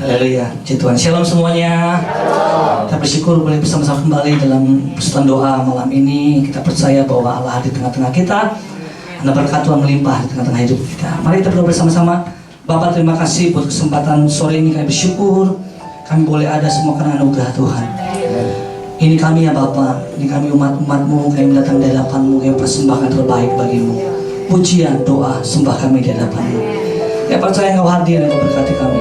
Haleluya, puji Tuhan. Shalom semuanya. Kita bersyukur boleh bersama-sama kembali dalam persekutuan doa malam ini. Kita percaya bahwa Allah di tengah-tengah kita. Anda berkat Tuhan melimpah di tengah-tengah hidup kita. Mari kita berdoa bersama-sama. Bapak, terima kasih buat kesempatan sore ini. Kami bersyukur kami boleh ada semua karena anugerah Tuhan. Ini kami ya Bapak, ini kami umat-umat-Mu, kami datang di hadapan-Mu, kami persembahkan terbaik bagi-Mu. Pujian, doa, sembah kami di hadapan-Mu. Ya percaya Engkau hadir, Engkau berkati kami.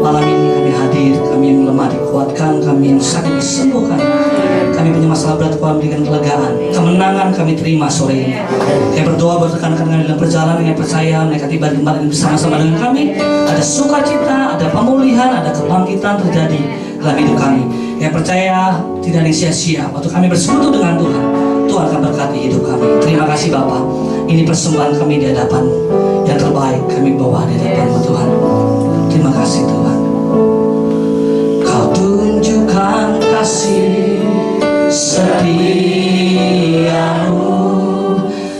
Malam ini kami hadir, kami yang lemah dikuatkan, kami yang sakit disembuhkan. Kami punya masalah berat, Tuhan berikan kelegaan. Kemenangan kami terima sore ini. Kami berdoa buat rekan-rekan kami dalam perjalanan, yang percaya mereka tiba di tempat ini bersama-sama dengan kami. Ada sukacita, ada pemulihan, ada kebangkitan terjadi dalam hidup kami. Yang percaya tidak ada sia-sia. Waktu kami bersekutu dengan Tuhan, Tuhan akan berkati hidup kami. Terima kasih Bapa. Ini persembahan kami di hadapan yang terbaik kami bawa di hadapan-Mu Tuhan. Terima kasih Tuhan. Kau tunjukkan kasih setiamu,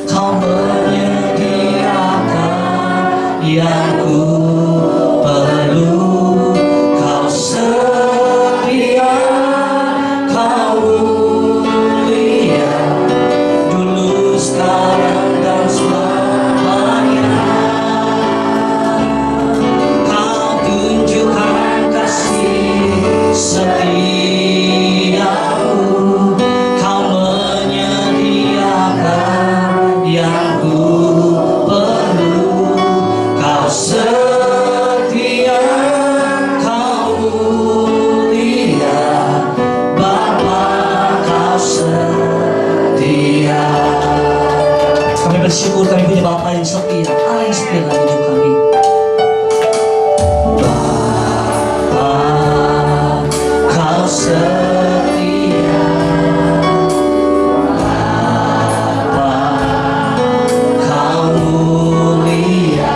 Kau menyediakan yang ku perlu. Kau setia, Kau mulia, dulu sekarang dan selamanya. Kau tunjukkan kasih setiamu, Kau menyediakan yang ku perlu. Kau setia, Kau mulia, Bapa, Kau setia. Kami bersyukur kami punya Bapa yang setia, Allah yang setia dalam hidup kami. Bapa, Kau setia, Bapa, Kau mulia,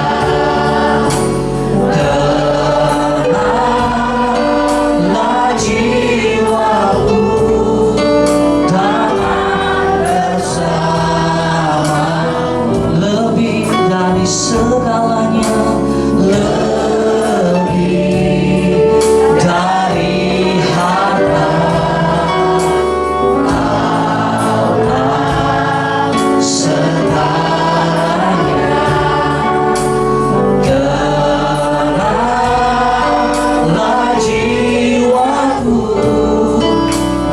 tenanglah jiwaku tangan bersama, lebih dari segalanya, lebih dari harta. Allah segalanya, tenanglah jiwaku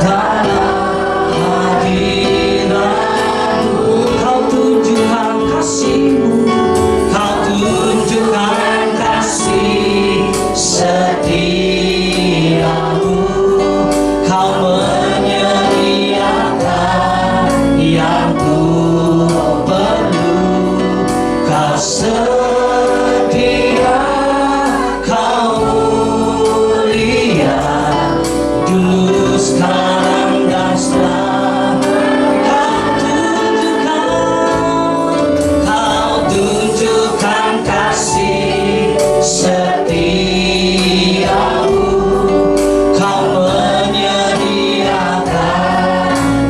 dalam hadirat-Mu. Kau tunjukkan kasih-Mu, Kau tunjukkan kasih setiamu, Kau menyediakan yang ku perlu. Kau setia, Kau mulia, dulu sekarang dan selamanya. Kau tunjukkan kasih setiamu, Kau menyediakan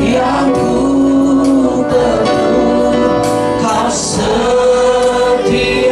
yang ku perlu. Kau setia,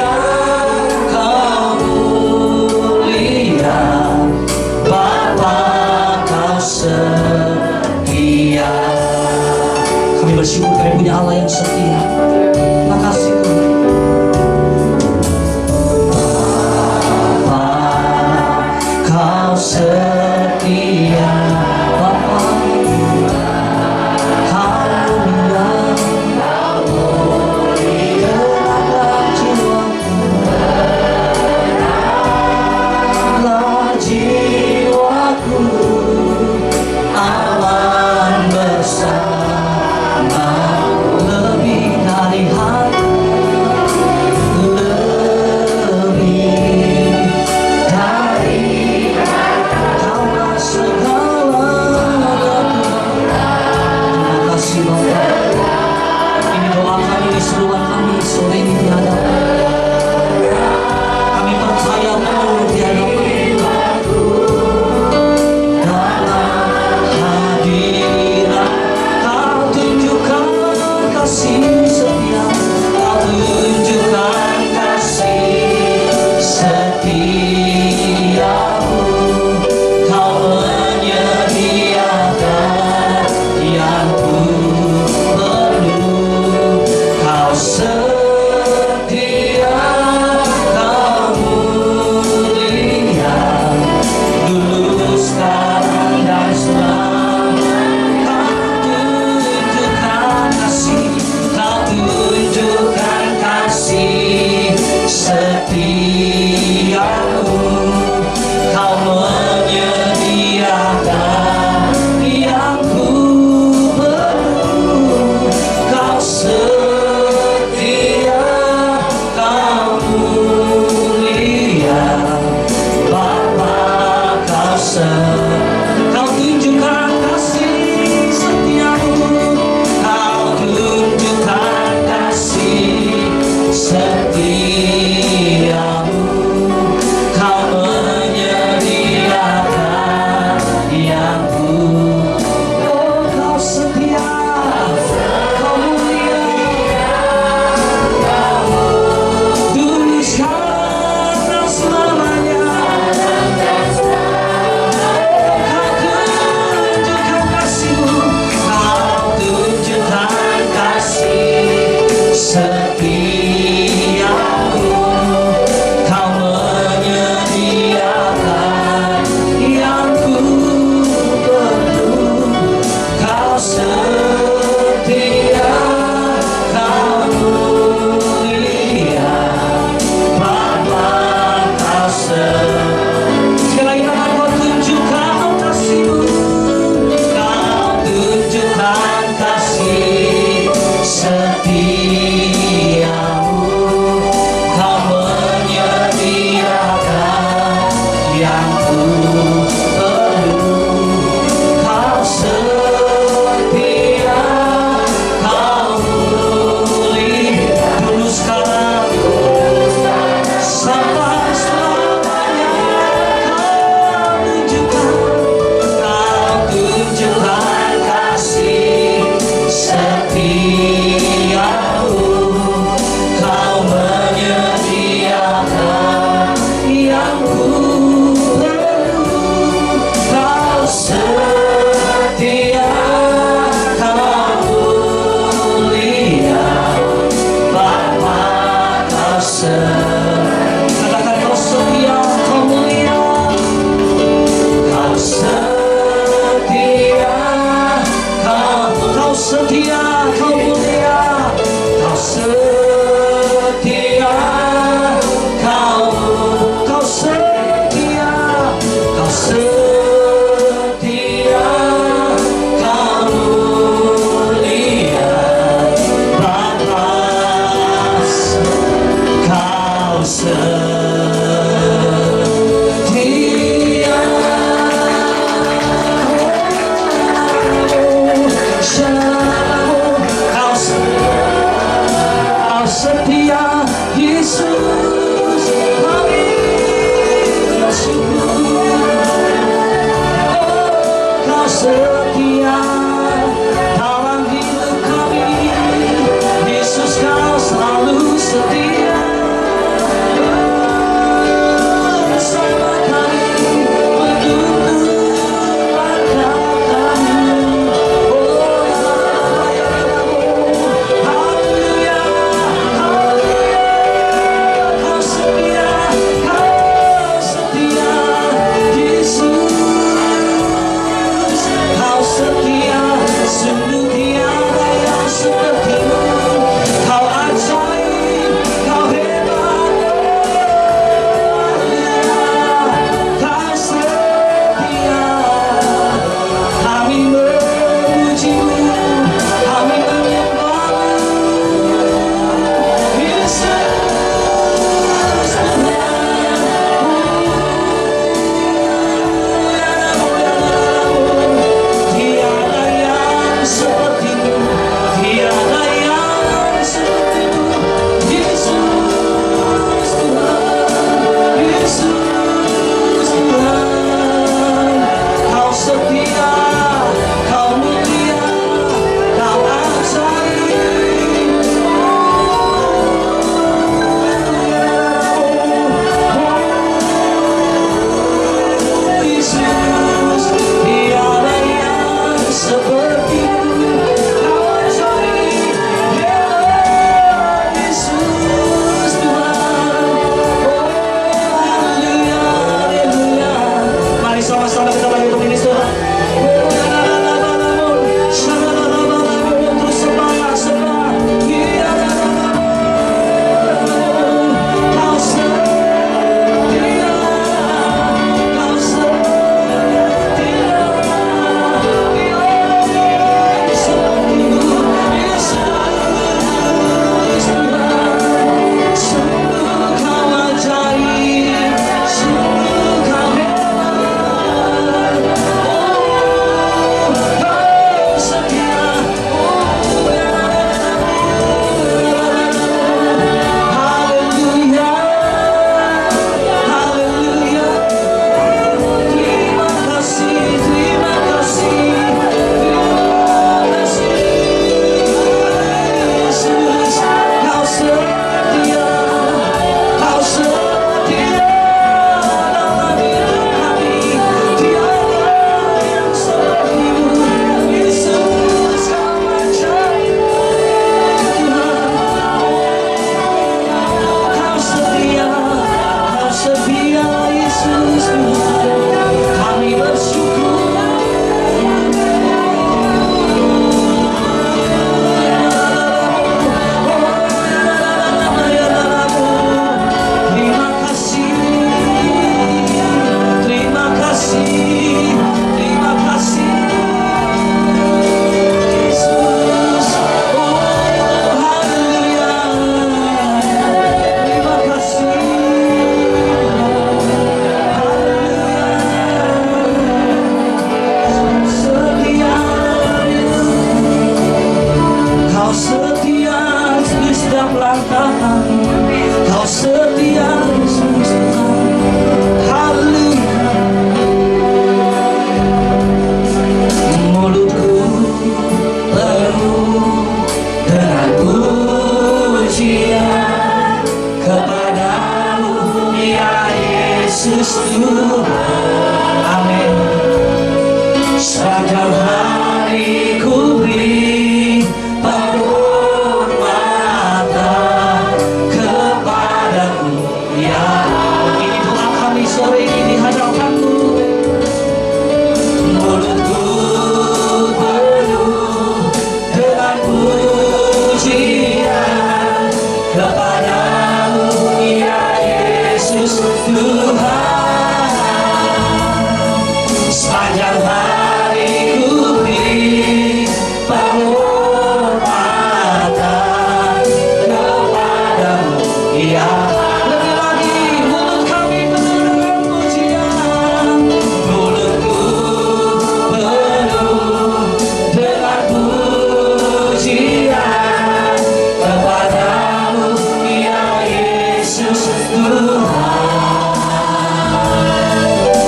bertahan. Kau setia Yesus Tuhan. Haleluya. Mulutku penuh dengan pujian kepadamu ya Yesus Tuhan. Amin. Sepanjang hari ku beri penghormatan kepadamu ya. Ini doa kami sore ini di hadapanmu. Mulutku penuh dengan pujian kepadamu ya Yesus Tuhan. Sepanjang hari ku beri penghormatan kepadamu ya. Lebih lagi mulut kami penuh dengan pujian. Mulutku penuh dengan pujian kepadamu ya Yesus Tuhan.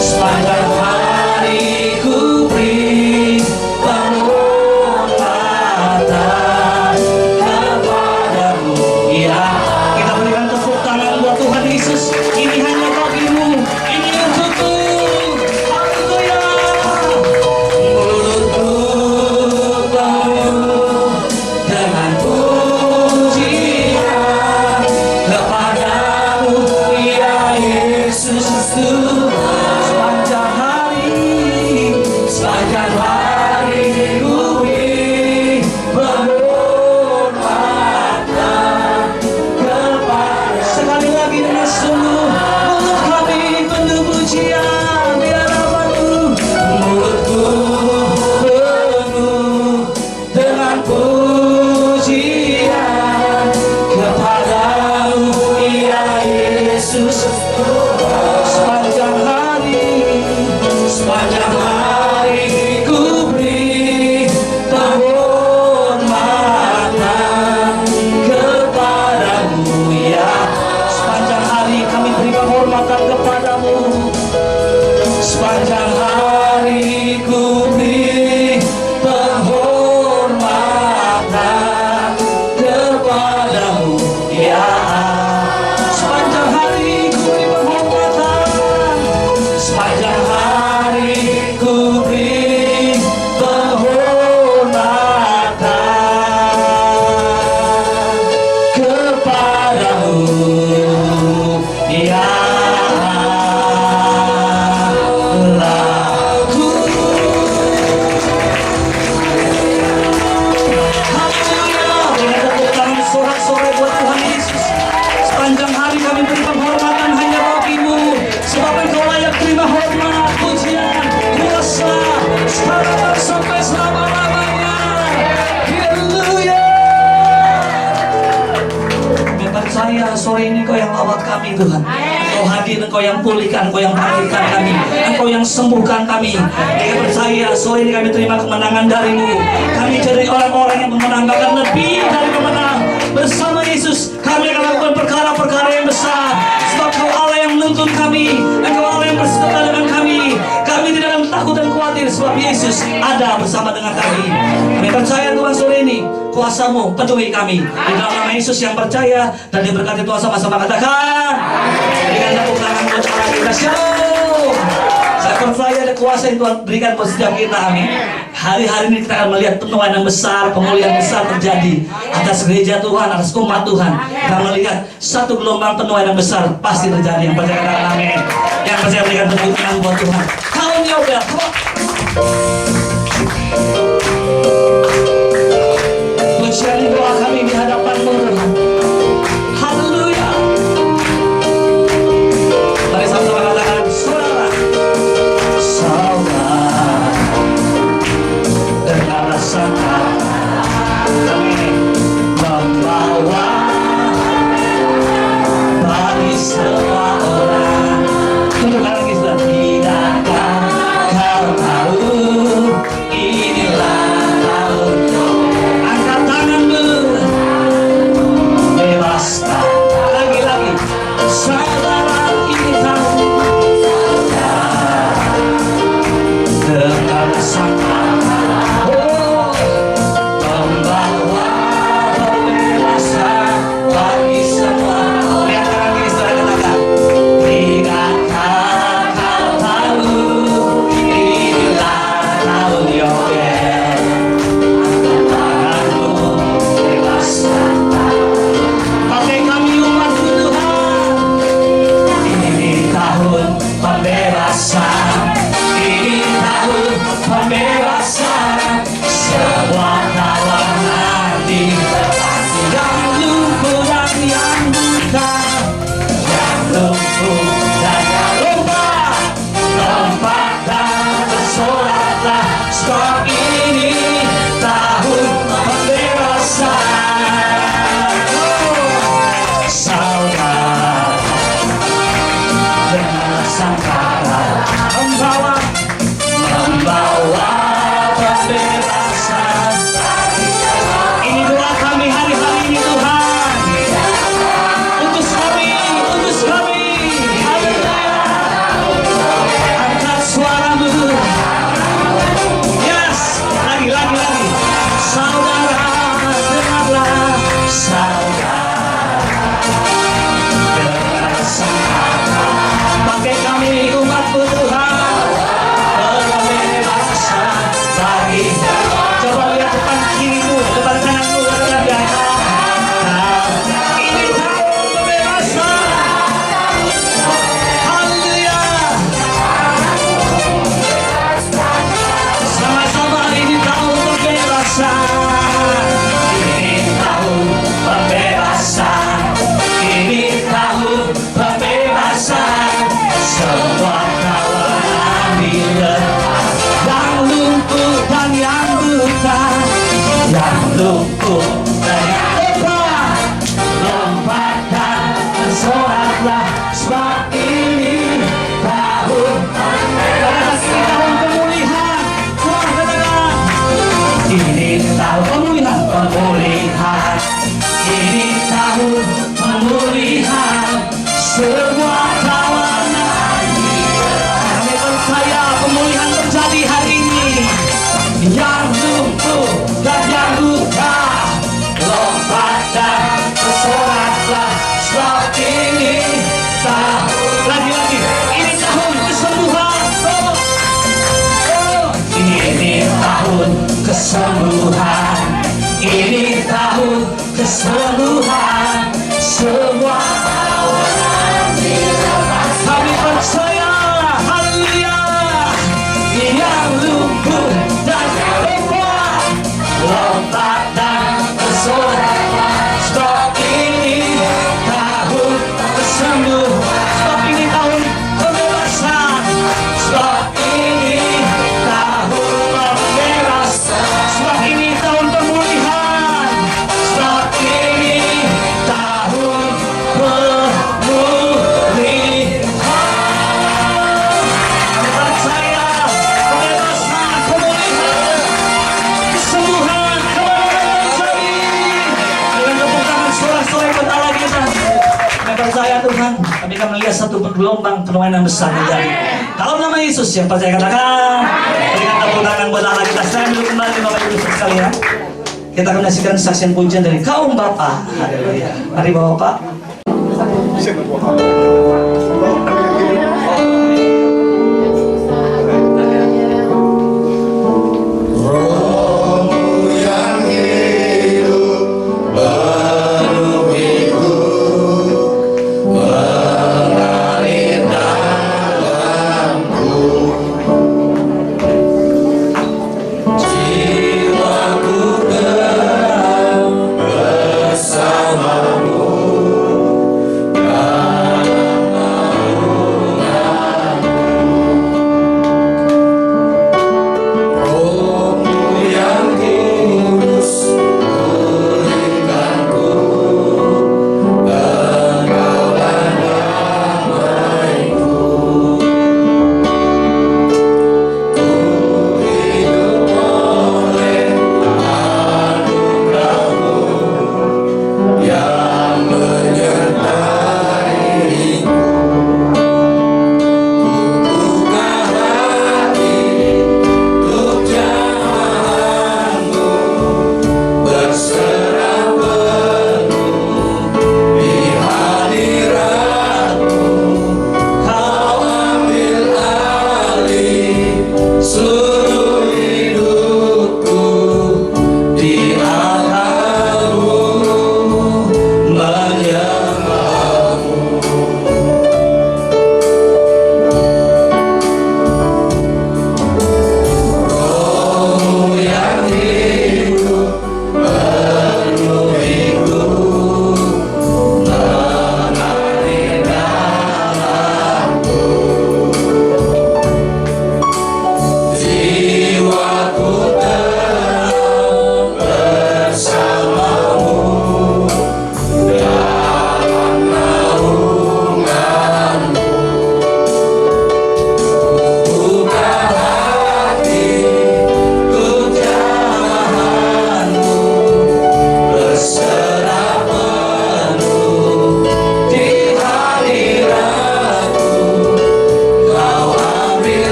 Sepanjang hari ku beri penghormatan kepadamu ya. Kita berikan tepuk tangan buat Tuhan Yesus. Ini hanya bagimu, ini untukmu. Haleluya. Mulutku penuh dengan pujian kepadamu ya Yesus Tuhan. Sepanjang hari ku beri penghormatan kepada. Sekali lagi dengan sungguh, mulut kami penuh pujian di hadapanmu. Mulutku penuh dengan pujian kepadamu ya Yesus. Sepanjang hari ku beri penghormatan kepadamu ya. Sepanjang hari kami beri penghormatan kepadamu. Sepanjang hari ku beri penghormatan kepadamu ya. Sepanjang hari ku beri penghormatan. Sepanjang hari ku beri penghormatan kepadamu ya. Lagu haleluya. Berikan tepuk tangan sorak-sorai buat Tuhan Yesus. Sepanjang hari kami beri penghormatan hanya bagimu, sebab Engkau layak terima hormat, pujian, kuasa sekarang sampai selama-lamanya. Haleluya. Kami percaya sore ini Kau yang lawat kami Tuhan. Engkau hadir, Engkau yang pulihkan, Engkau yang bangkitkan kami, Engkau yang sembuhkan kami. Kami percaya sore ini kami terima kemenangan dari-Mu. Kami jadi orang-orang yang pemenang, bahkan lebih dari pemenang. Bersama Yesus kami akan lakukan perkara-perkara yang besar, sebab Kau Allah yang menuntun kami, Engkau Allah yang berserta dengan kami. Kami tidak akan takut dan khawatir, sebab Yesus ada bersama dengan kami. Kami percaya Tuhan sore ini kuasa-Mu penuhi kami. Di dalam nama Yesus yang percaya dan diberkati Tuhan, sama-sama katakan. Berikan tepuk tangan buat Allah kita. Shalom. Saya percaya ada kuasa yang Tuhan berikan buat setiap kita. Amin. Hari-hari ini kita akan melihat penuaian yang besar, pemulihan besar terjadi atas gereja Tuhan, atas umat Tuhan. Kita melihat satu gelombang penuaian yang besar pasti terjadi. Yang percaya katakan amin. Yang percaya berikan tepuk tangan buat Tuhan. Kau nyoba. Pujian doa kami di hadapan-Mu Tuhan. Haleluya. Mari sama-sama katakan, saudara, dengan rasa kami membawa bagi semua orang. Tundukkan lagi sudah. Tidakkah kau tahu melihat semua tawanan. Kami percaya pemulihan terjadi hari ini. Yang lumpuh dan yang luka lompat dan bersoraklah, sebab ini tahun lagi-lagi, ini tahun kesembuhan. Ini tahun kesembuhan, ini tahun kesembuhan. Semua tawanan dilepas. Kami percaya, haleluya. Yang lumpuh dan yang lupa lompat dan bersorak, sebab ini tahun kesembuhan, sebab ini tahun pembebasan, sebab ini tahun pembebasan, sebab ini tahun pemulihan, sebab ini tahun pemulihan. Kami percaya pembebasan, pemulihan, kesembuhan kemuliaan terjadi. Dengan tepuk tangan sorak-sorai buat Allah kita. Kami percaya Tuhan, kami akan melihat satu gelombang permainan besar terjadi. Kalau nama Yesus yang percaya katakan. Berikan tepuk tangan buat Allah kita. Saya dulu kembali Bapak Ibu sekalian. Kita akan menyaksikan saksian pujian dari kaum Bapak. Haleluya. Mari Bapak.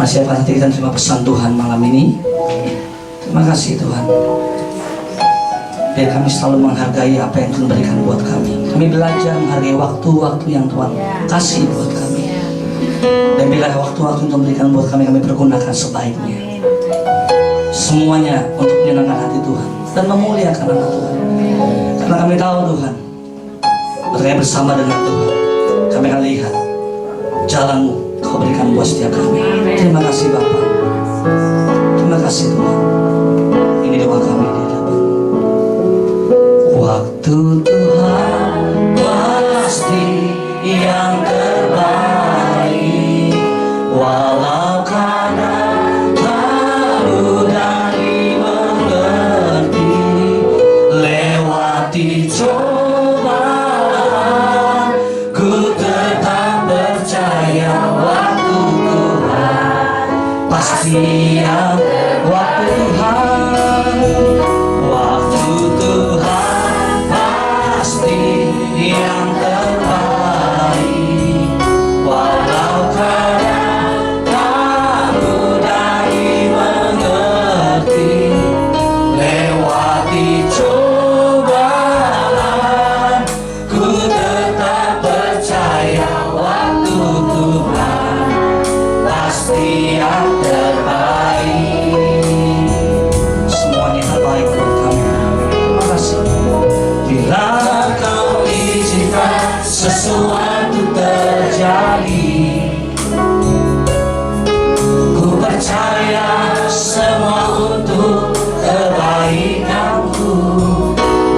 Masih akan nanti kita terima pesan Tuhan malam ini. Terima kasih Tuhan. Biar kami selalu menghargai apa yang Tuhan berikan buat kami. Kami belajar menghargai waktu-waktu yang Tuhan kasih buat kami. Dan bila waktu-waktu yang Tuhan berikan buat kami, kami pergunakan sebaiknya. Semuanya untuk menyenangkan hati Tuhan dan memuliakan nama Tuhan. Karena kami tahu Tuhan, berkaya bersama dengan Tuhan, kami akan lihat jalan-Mu Kau berikan buat setiap kami. Terima kasih Bapa. Terima kasih Tuhan. Ini doa kami di hadapan. Waktu Tuhan pasti yang terbaik, walau kadang tak mudah dimengerti. Lewati cobaan, ku tetap percaya waktu Tuhan pasti yang waktu Tuhan, waktu Tuhan pasti yang terbaik, walau kadang tak mudah dimengerti. Lewati cobaan, ku tetap percaya waktu Tuhan pasti yang terbaik. Semuanya terbaik buat kami. Terima kasih. Bila Kau izinkan sesuatu terjadi, ku percaya semua untuk kebaikanku.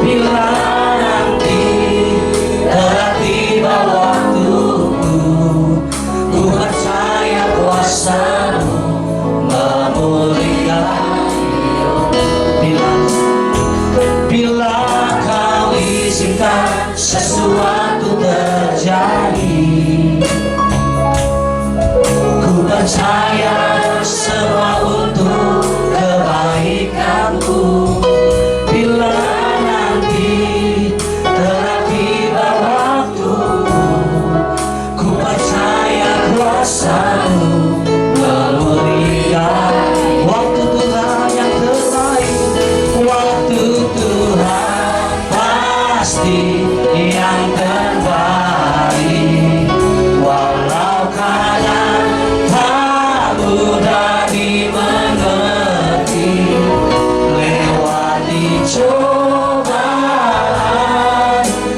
Bila nanti telah tiba waktuku, ku percaya kuasa-Mu memulihkan. Bila Kau izinkan sesuatu terjadi, ku percaya semua untuk kebaikanku. Bila nanti telah tiba waktuku, ku percaya kuasa-Mu memulihkan. Waktu Tuhan yang terbaik, waktu Tuhan pasti yang terbaik, walau kadang tak mudah dimengerti. Lewati cobaan,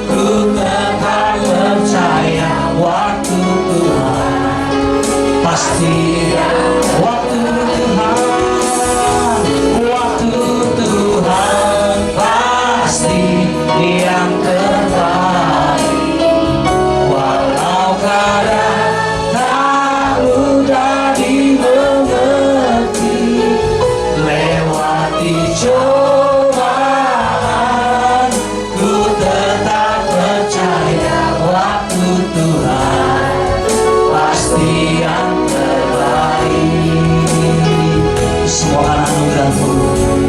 ku tetap percaya waktu Tuhan pasti waktu Tuhan, waktu Tuhan pasti yang terbaik, walau kadang tak mudah dimengerti. Lewati cobaan, ku tetap percaya waktu Tuhan pasti yang terbaik. Semua anugerah Tuhan.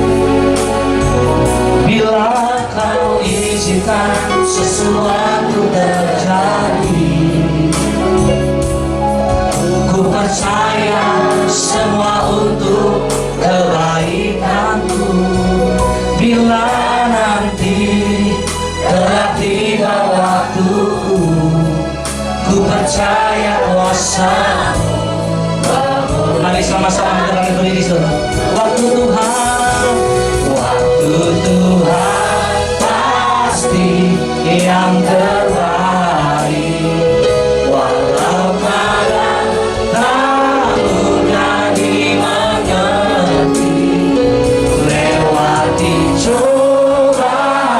Bila Kau izinkan sesuatu terjadi, ku percaya semua untuk kebaikanku. Bila nanti telah tiba waktuku, ku percaya kuasa-Mu. Mari sama-sama kita berdiri saudara. Waktu Tuhan, waktu Tuhan pasti yang terbaik, walau kadang tak mudah dimengerti. Lewati cobaan,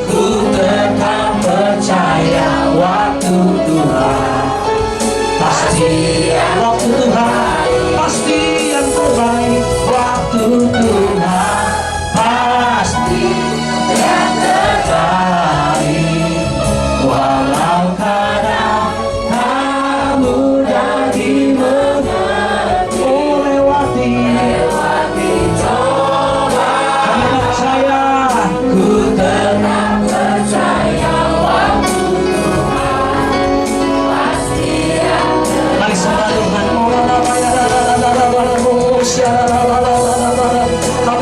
ku tetap percaya waktu Tuhan pasti waktu Tuhan pasti yang terbaik, waktu Tuhan pasti yang terbaik, walau kadang tak mudah dimengerti. Oh, lewati cobaan,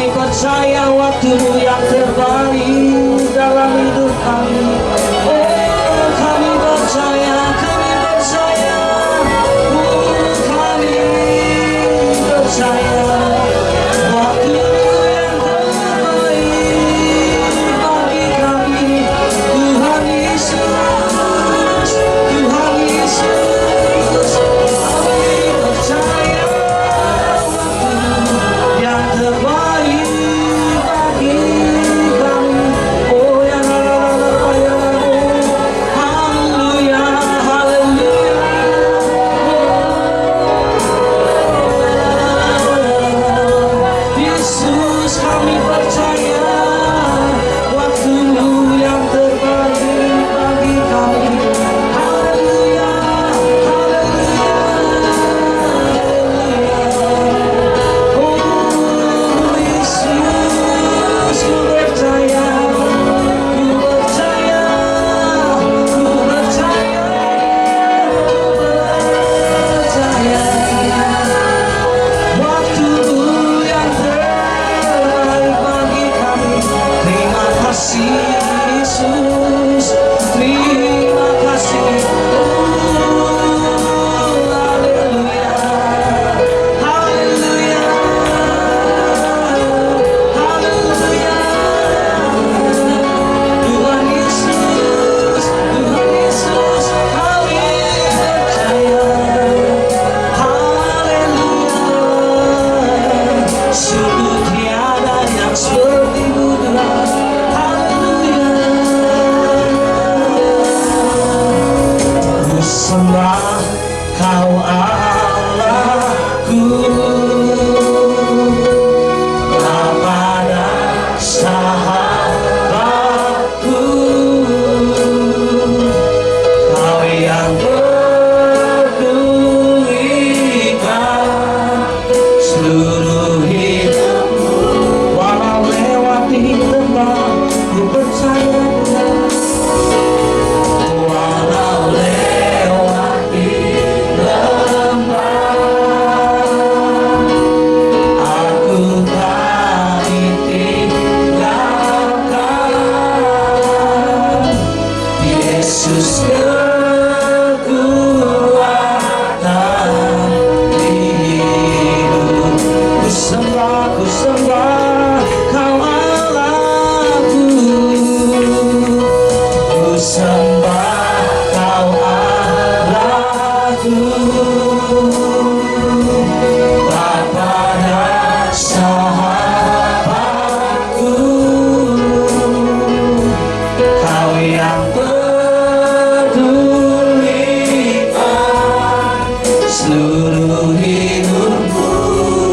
Kami percaya waktu-Mu yang terbaik dalam hidup kami. Oh, kami percaya, kami percaya. Oh, kami percaya waktu yang terbaik bagi kami. Tuhan Yesus, Tuhan Yesus, kami percaya yang terbaik bagi kami. Oh ya, haleluya, haleluya. Yesus, kami percaya waktu-Mu yang terbaik bagi kami. Haleluya, haleluya, haleluya. Oh Yesus, ku percaya, ku percaya, ku percaya, ku percaya. Waktu-Mu yang terbaik bagi kami. Terima kasih Yesus, terima kasih. Haleluya, haleluya, haleluya. Tuhan Yesus, Tuhan Yesus, kami percaya. Haleluya, sungguh tiada yang seperti-Mu Tuhan. Haleluya, ku sembah Kau Allahku, Bapa dan sahabatku. Kau yang pedulikan seluruh hidupku. Walau lewati lembah, ku percaya Tuhan. Walau lewati lembah, aku tak ditinggalkan. Yesus kekuatan di hidup. Ku sembah Kau Allahku. Ku sembah Kau Allahku, Bapa dan sahabatku. Kau yang pedulikan seluruh hidupku.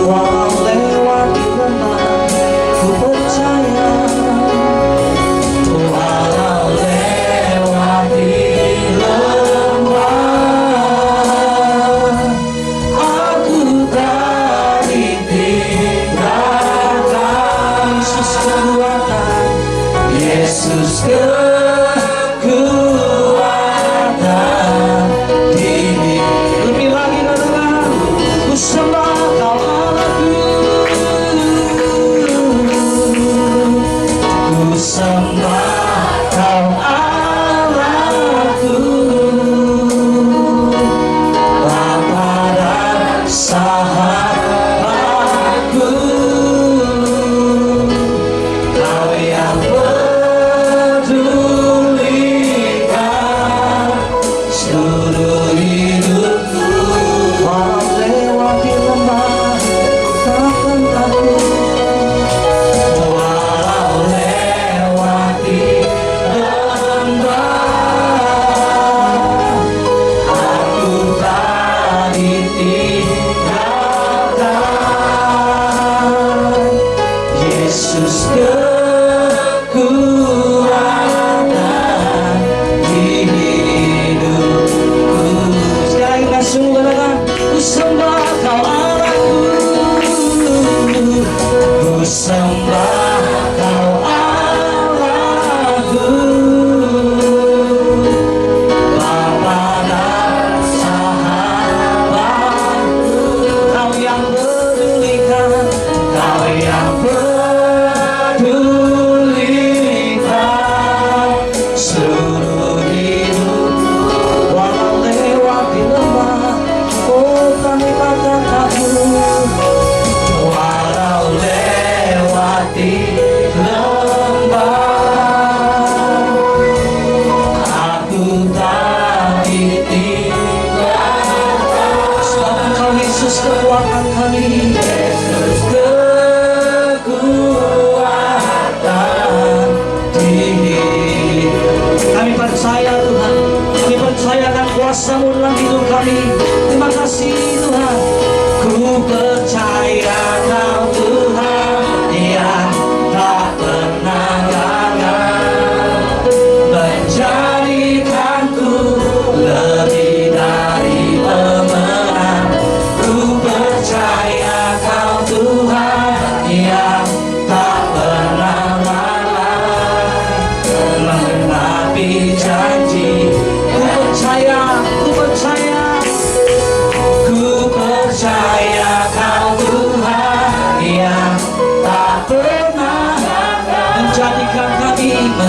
Walau lewati lembah, ku percaya. Walau lewati lembah, aku tak ditinggalkan. Yesus kekuatan, Yesus kekuatan di hidup. Lebih lagi katakan, ku sembah Kau Allahku. Ku sembah Kau Allahku, Bapa dan sahabatku. Kau yang pedulikan seluruh hidupku. Walau lewati lembah, takkan takut. Walau lewati lembah, aku tak ditinggalkan. Yesus kekuatan di hidupku. Sekali lagi sungguh katakan, ku sembah Kau Allahku. Ku sembah Kau Allahku, Bapa dan sahabatku. Kau yang pedulikan, Kau yang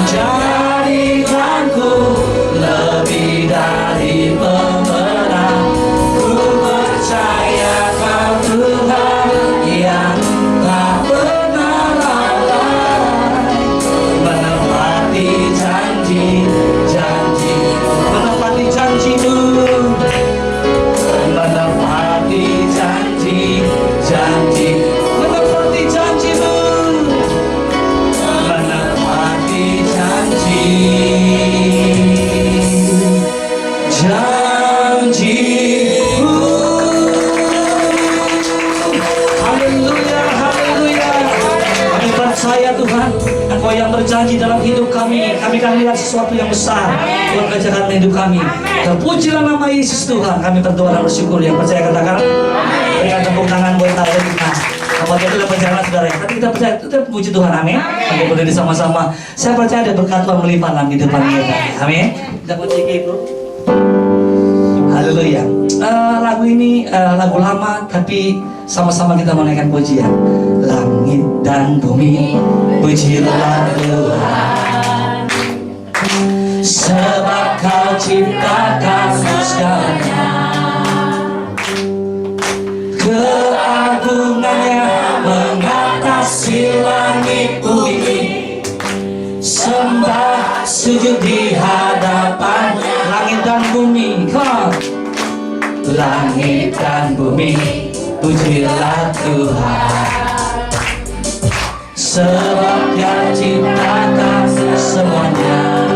Jadikanku lebih dari pemenang. Ku percaya Kau Tuhan yang tak pernah lalai, menepati janji-janji, menepati janji-Mu, menepati janji-janji, menepati janji-Mu, menepati janji-Mu. Haleluya, haleluya. Kami percaya Tuhan, Engkau yang berjanji dalam hidup kami. Kami akan melihat sesuatu yang besar Tuhan kerjakan dalam hidup kami. Terpujilah nama Yesus Tuhan. Kami berdoa dan bersyukur. Yang percaya katakan berikan tepuk tangan buat kita. Apa itu dalam perjalanan saudara ya? Tapi kita percaya, kita puji Tuhan, amin. Kita berdiri sama-sama. Saya percaya ada berkat Tuhan melimpah dalam kehidupan kita, amin. Kita kunci itu. Haleluya. Lagu ini lagu lama, tapi sama-sama kita menaikkan pujian. Langit dan bumi, pujilah Tuhan, sebab Kau ciptakan segalanya. Keagungannya mengatasi langit bumi, sembah sujud di hadapan langit dan bumi. Langit dan bumi, pujilah Tuhan, sebab Dia ciptakan semuanya.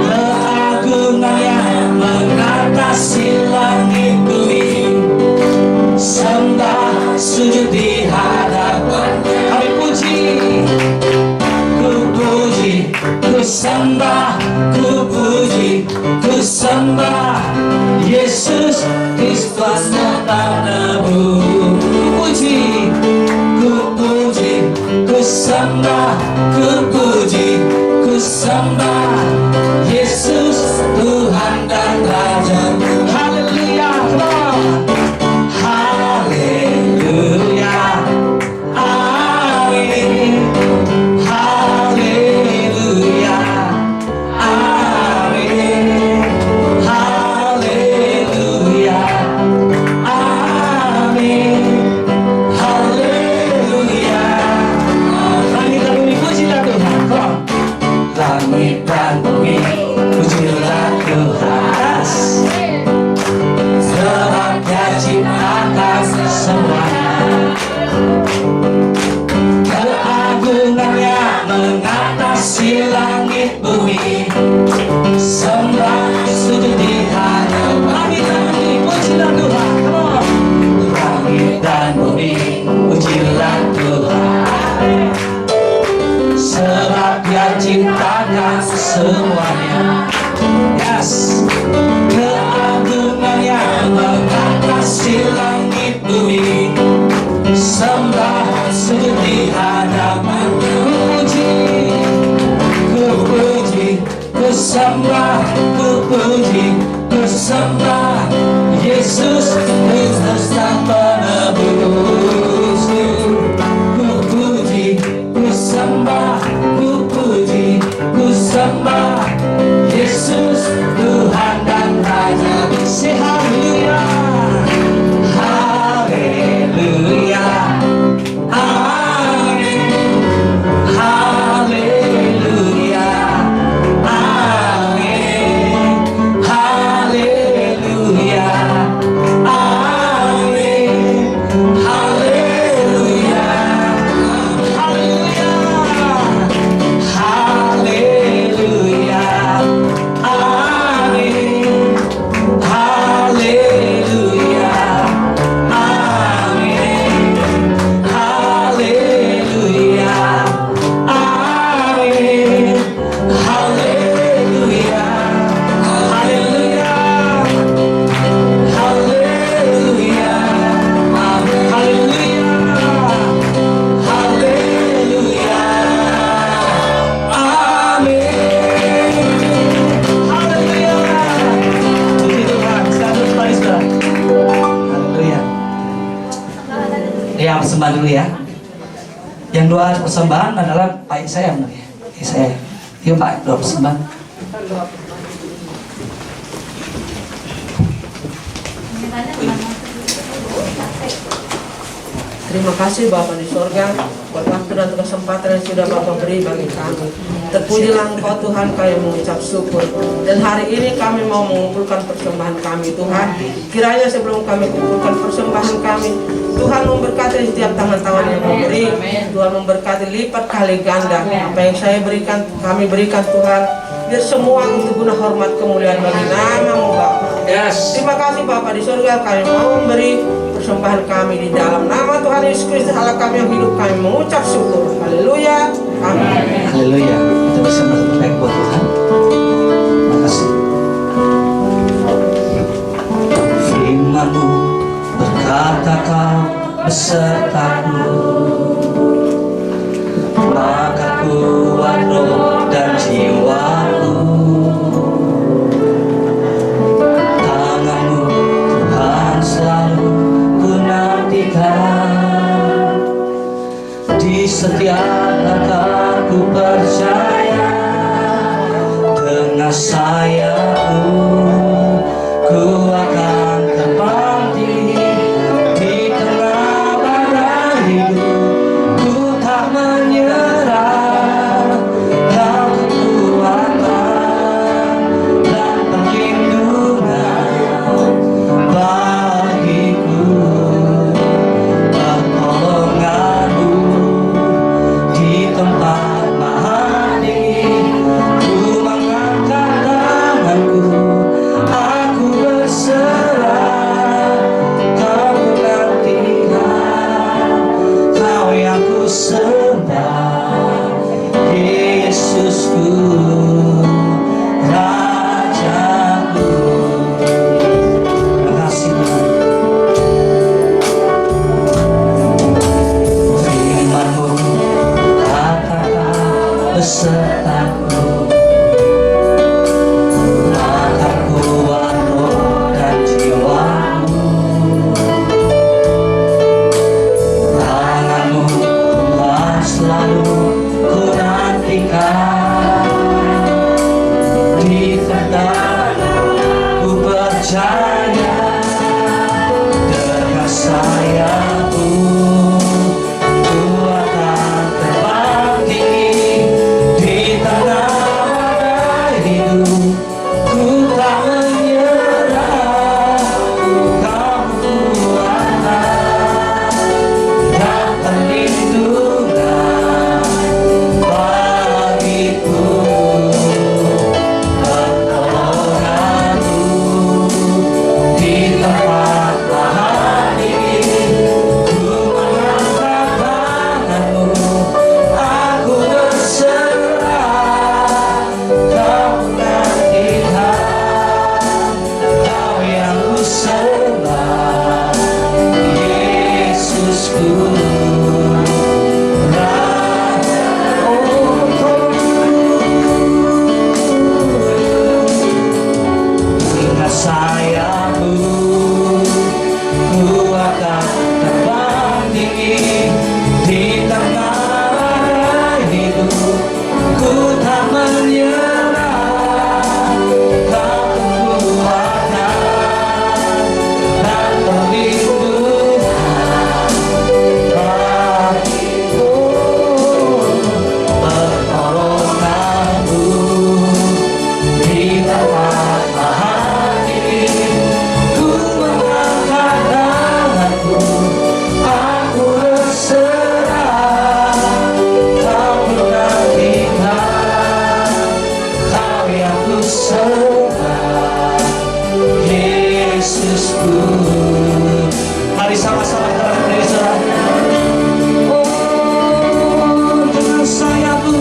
Keagungannya mengatasi langit bumi, sembah sujud di hadapan. Kami puji, ku puji, ku sembah, ku puji, ku sembah Yesus Kristus penebus. Ku puji, ku sembah, ku puji, ku sembah Yesus Tuhan dan Raja. Haleluya, haleluya, amin, haleluya, amin, haleluya, amin, haleluya. Langit dan bumi pujilah Tuhan. Langit dan bumi pujilah Tuhan, sebab Dia ciptakan semuanya. Keagungannya mengatasi langit bumi, sembah sujud di hadapan. Langit dan bumi pujilah Tuhan. Langit dan bumi pujilah Tuhan, sebab Dia ciptakan semuanya. Yes. Keagungannya mengatasi langit bumi, sembah sujud di hadapan. Ku puji, ku sembah, ku puji, ku sembah Yesus Kristus Sang Penebus. Ku puji, ku sembah, ku puji, ku sembah Yesus Tuhan dan Raja. Say haleluya, haleluya, amin, haleluya, amin, haleluya, amin, Yang doa persembahan adalah Pak saya benar ya. Saya. Yuk Pak, doa persembahan. Terima kasih Bapa di sorga buat waktu dan kesempatan yang sudah Bapa beri bagi kami. Terpujilah Engkau Tuhan, kami mengucap syukur. Dan hari ini kami mau mengumpulkan persembahan kami Tuhan. Kiranya sebelum kami kumpulkan persembahan kami, Tuhan memberkati setiap tangan-tangan yang memberi. Tuhan memberkati lipat kali ganda. Apa yang saya berikan, kami berikan Tuhan. Biar semua untuk guna hormat kemuliaan bagi nama-Mu Bapa. Terima kasih Bapa di surga, kami mau memberi persembahan kami di dalam nama Tuhan Yesus Kristus Allah kami yang hidup, kami mengucap syukur. Haleluya. Amin. Haleluya. Kita bisa berbaik buat Tuhan. Terima kasih. Firman-Mu berkata Kau besertaku, maka kuat roh dan jiwaku. Tangan-Mu Tuhan selalu di setiap langkahku percaya, dengan sayapmu ku akan terbang tinggi di tengah badai hidup. Ku tak menyerah, Kau kekuatan dan perlindungan bagiku. Tempat maha tinggi, ku mengangkat tanganku, aku berserah. Kau menantikan, Kau yang ku sembah, Yesusku, Rajaku. Terima kasih Tuhan. Firman-Mu besertaku, maka kuat roh dan jiwaku. Tangan-Mu Tuhan selalu ku nantikan, di tangan-Mu ku percaya, dengan sayapmu ku akan terbang tinggi di tengah badai hidup. Ku tak menyerah, Kau kekuatan dan perlindungan bagiku. Pertolongan-Mu di tempat maha tinggi, ku mengangkat tangan-Mu, aku berserah. Kau menantikan, Kau yang ku sembah, Yesusku, Raja. Oh dengan sayapmu ku akan terbang tinggi di tengah badai hidup. Ku tak menyerah, Kau kekuatan dan perlindungan bagiku. Pertolongan-Mu di tempat maha tinggi, ku mengangkat tanganku, aku berserah. Kau menantikan, Kau yang ku sembah, Yesusku. Mari sama-sama kita berdiri saudara. Oh, dengan sayapmu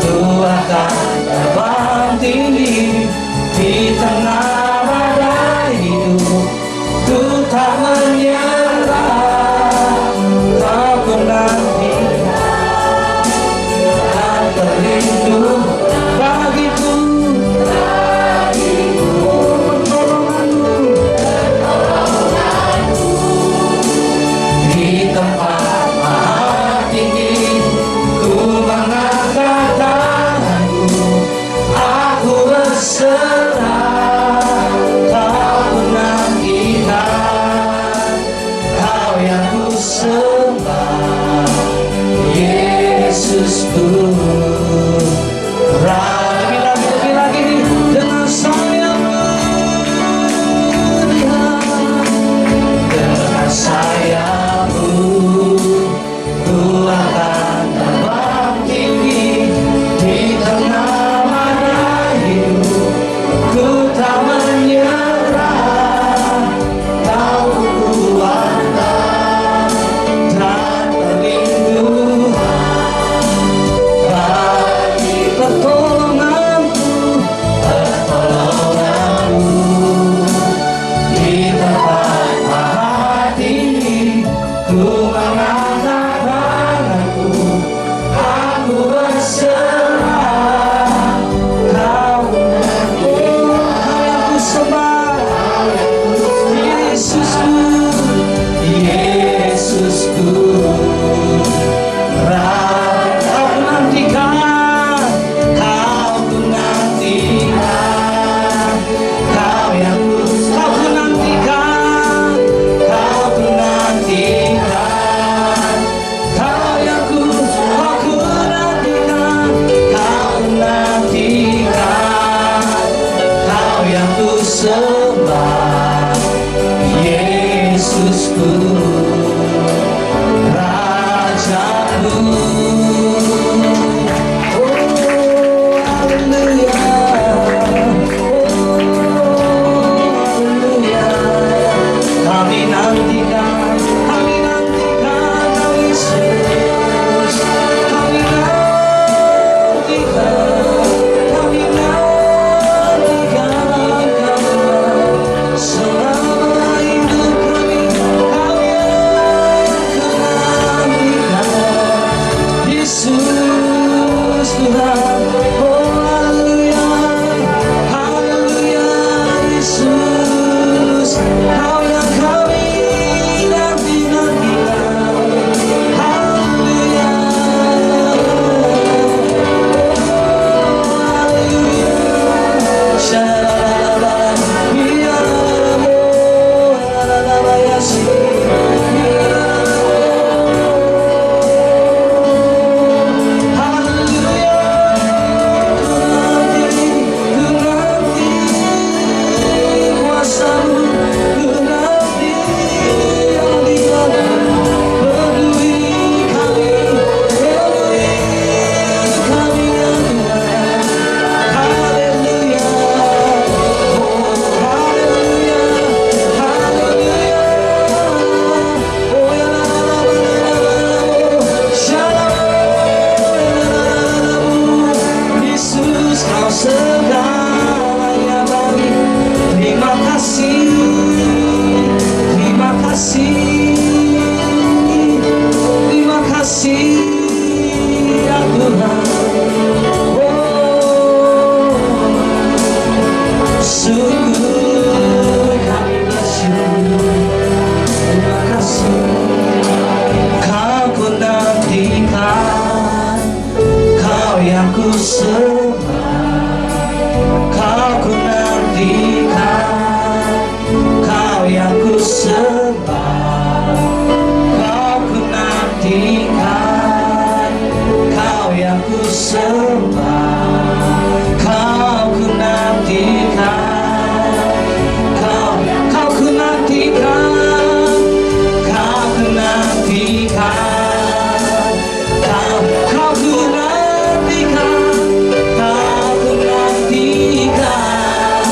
ku akan terbang tinggi di tengah badai hidup. Ku tak menyerah, Kau menantikan, dan terlindung bagiku. Pertolongan-Mu Yesusku, Rajaku. Oh, haleluya. Kami nantikan Kau Yesus. Kami nantikan Kau selama hidup kami. Kau yang ku nantikan, Yesus Tuhan. Oh haleluya, haleluya Yesus. Kau yang kami nanti-nantikan. Haleluya, haleluya. Shalala, ya la ya si. Haleluya, ku nanti kuasa-Mu, ku nanti hadirat-Mu. Penuhi kami ya Tuhan. Haleluya, oh haleluya, haleluya. Oh ya la la la la la la, shalom. Yesus Kau segalanya bagi. Terima kasih, terima kasih, terima kasih ya Tuhan. Oh, sungguh kami bersyukur. Terima kasih. Kau ku nantikan, Kau yang ku sembah. Kau ku nantikan, Kau yang ku sembah. Kau ku nantikan, Kau yang ku sembah. Kau ku nantikan, Kau ku nantikan, Kau ku nantikan, Kau ku nantikan, Kau ku nantikan.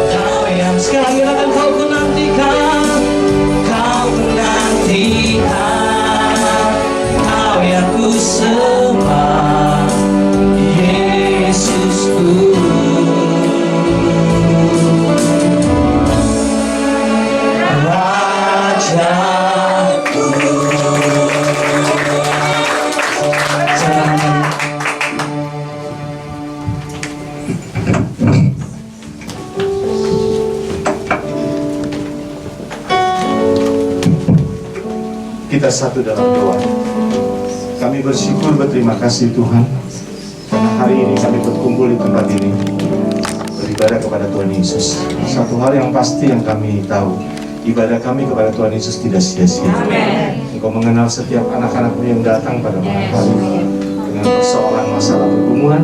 Kau yang sekali akan Kau ku nantikan, Kau ku nantikan, Kau yang ku sembah, Yesusku. Rajaku. Silakan. Kita satu dalam doa. Kami bersyukur, berterima kasih Tuhan, karena hari ini kami berkumpul di tempat ini beribadah kepada Tuhan Yesus. Satu hal yang pasti yang kami tahu, ibadah kami kepada Tuhan Yesus tidak sia-sia. Engkau mengenal setiap anak-anak-Mu yang datang pada malam hari dengan persoalan masalah pergumulan.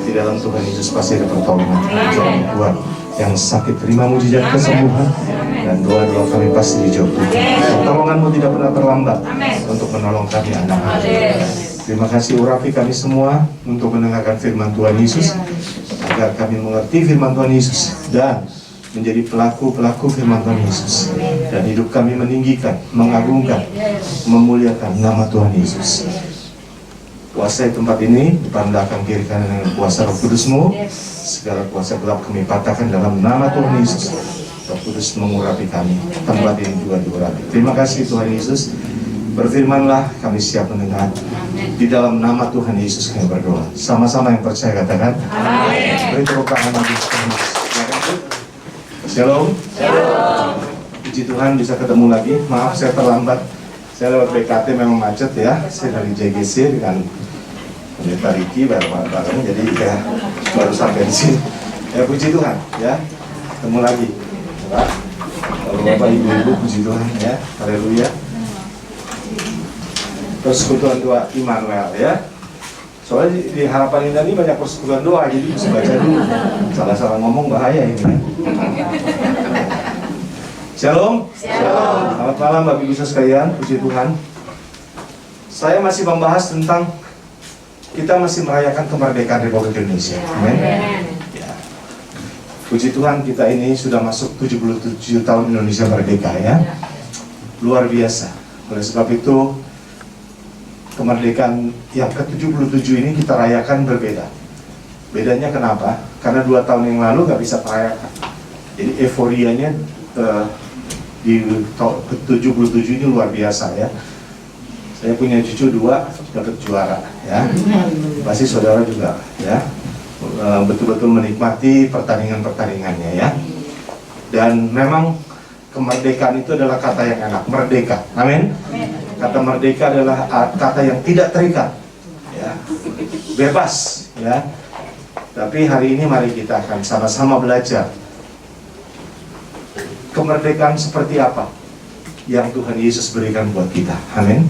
Di dalam Tuhan Yesus pasti ada pertolongan. Jangan buat yang sakit terima mujizat kesembuhan, dan doa-doa kami pasti dijawab Tuhan. Pertolongan-Mu tidak pernah terlambat untuk menolong kami anak-anak. Terima kasih urapi kami semua untuk mendengarkan firman Tuhan Yesus, agar kami mengerti firman Tuhan Yesus dan menjadi pelaku-pelaku firman Tuhan Yesus, dan hidup kami meninggikan, mengagungkan, memuliakan nama Tuhan Yesus. Kuasai tempat ini, depan belakang kiri kanan dengan kuasa Roh Kudus-Mu. Segala kuasa gelap kami patahkan dalam nama Tuhan Yesus. Roh Kudus mengurapi kami, tempat ini juga diurapi. Terima kasih Tuhan Yesus. Berfirmanlah, kami siap mendengar. Di dalam nama Tuhan Yesus kami berdoa. Sama-sama yang percaya katakan amin. Beri tepuk tangan bagi Tuhan Yesus. Shalom. Puji Tuhan bisa ketemu lagi. Maaf saya terlambat. Saya lewat BKT memang macet ya. Saya dari JGC dengan Pendeta Riki bareng, jadi ya baru sampai di sini. Ya puji Tuhan ya. Ketemu lagi. Bapak Ibu puji Tuhan ya. Haleluya. Persekutuan doa Immanuel ya. Soalnya di Harapan Indah ini banyak persekutuan doa, jadi bisa baca dulu. Salah-salah ngomong bahaya ini. Shalom. Shalom. Selamat malam Bapak Ibu sekalian, puji Tuhan. Saya masih membahas tentang kita masih merayakan kemerdekaan Republik Indonesia. Amin. Ya. Puji Tuhan, kita ini sudah masuk 77 tahun Indonesia merdeka ya. Luar biasa. Oleh sebab itu kemerdekaan yang ke-77 ini kita rayakan berbeda. Bedanya kenapa? Karena 2 tahun yang lalu nggak bisa merayakan. Jadi euforianya di ke-77 ini luar biasa ya. Saya punya cucu 2 dapat juara ya. Pasti saudara juga ya. Betul-betul menikmati pertandingan-pertandingannya ya. Dan memang kemerdekaan itu adalah kata yang enak, merdeka. Amin. Kata merdeka adalah kata yang tidak terikat ya. Bebas ya. Tapi hari ini mari kita akan sama-sama belajar kemerdekaan seperti apa yang Tuhan Yesus berikan buat kita. Amin.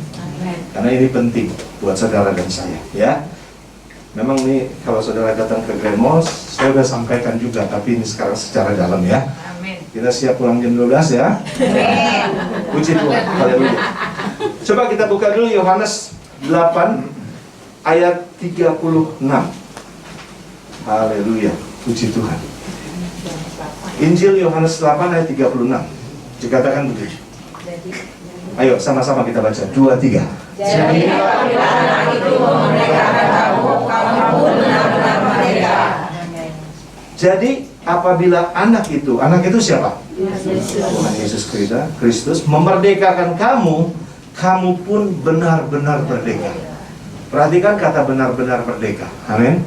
Karena ini penting buat saudara dan saya ya. Memang nih kalau saudara datang ke Grand Mall, saya sudah sampaikan juga, tapi ini sekarang secara dalam ya. Kita siap pulang jam 12 ya. Puji Tuhan. Haleluya. Coba kita buka dulu Yohanes 8 ayat 36. Haleluya. Puji Tuhan. Injil Yohanes 8 ayat 36. Dikatakan begitu. Ayo sama-sama kita baca. 2, 3. Jadi apabila anak itu memerdekakan kamu, kamu pun benar-benar merdeka. Jadi apabila anak itu siapa? Tuhan Yesus Kristus memerdekakan kamu, kamu pun benar-benar merdeka. Perhatikan kata benar-benar merdeka. Amin.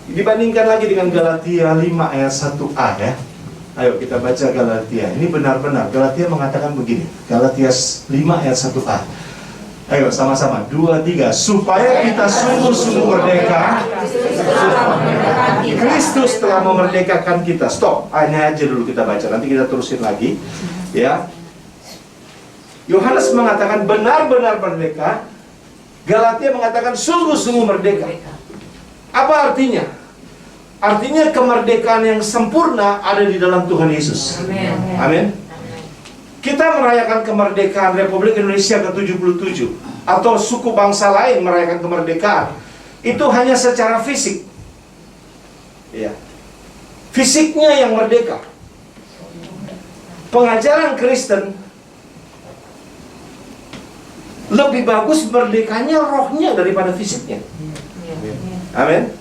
Dibandingkan lagi dengan Galatia 5 ayat 1a ya. Ayo kita baca Galatia. Ini benar-benar Galatia mengatakan begini. Galatia 5 ayat 1a. Ayo sama-sama 2, 3. Supaya kita sungguh-sungguh merdeka. Kristus telah memerdekakan kita. Stop. Ini aja dulu kita baca. Nanti kita terusin lagi. Ya. Yohanes mengatakan benar-benar merdeka. Galatia mengatakan sungguh-sungguh merdeka. Apa artinya? Artinya kemerdekaan yang sempurna ada di dalam Tuhan Yesus. Amin. Kita merayakan kemerdekaan Republik Indonesia ke-77 atau suku bangsa lain merayakan kemerdekaan itu hanya secara fisik. Ya. Fisiknya yang merdeka. Pengajaran Kristen lebih bagus merdekanya rohnya daripada fisiknya. Amin.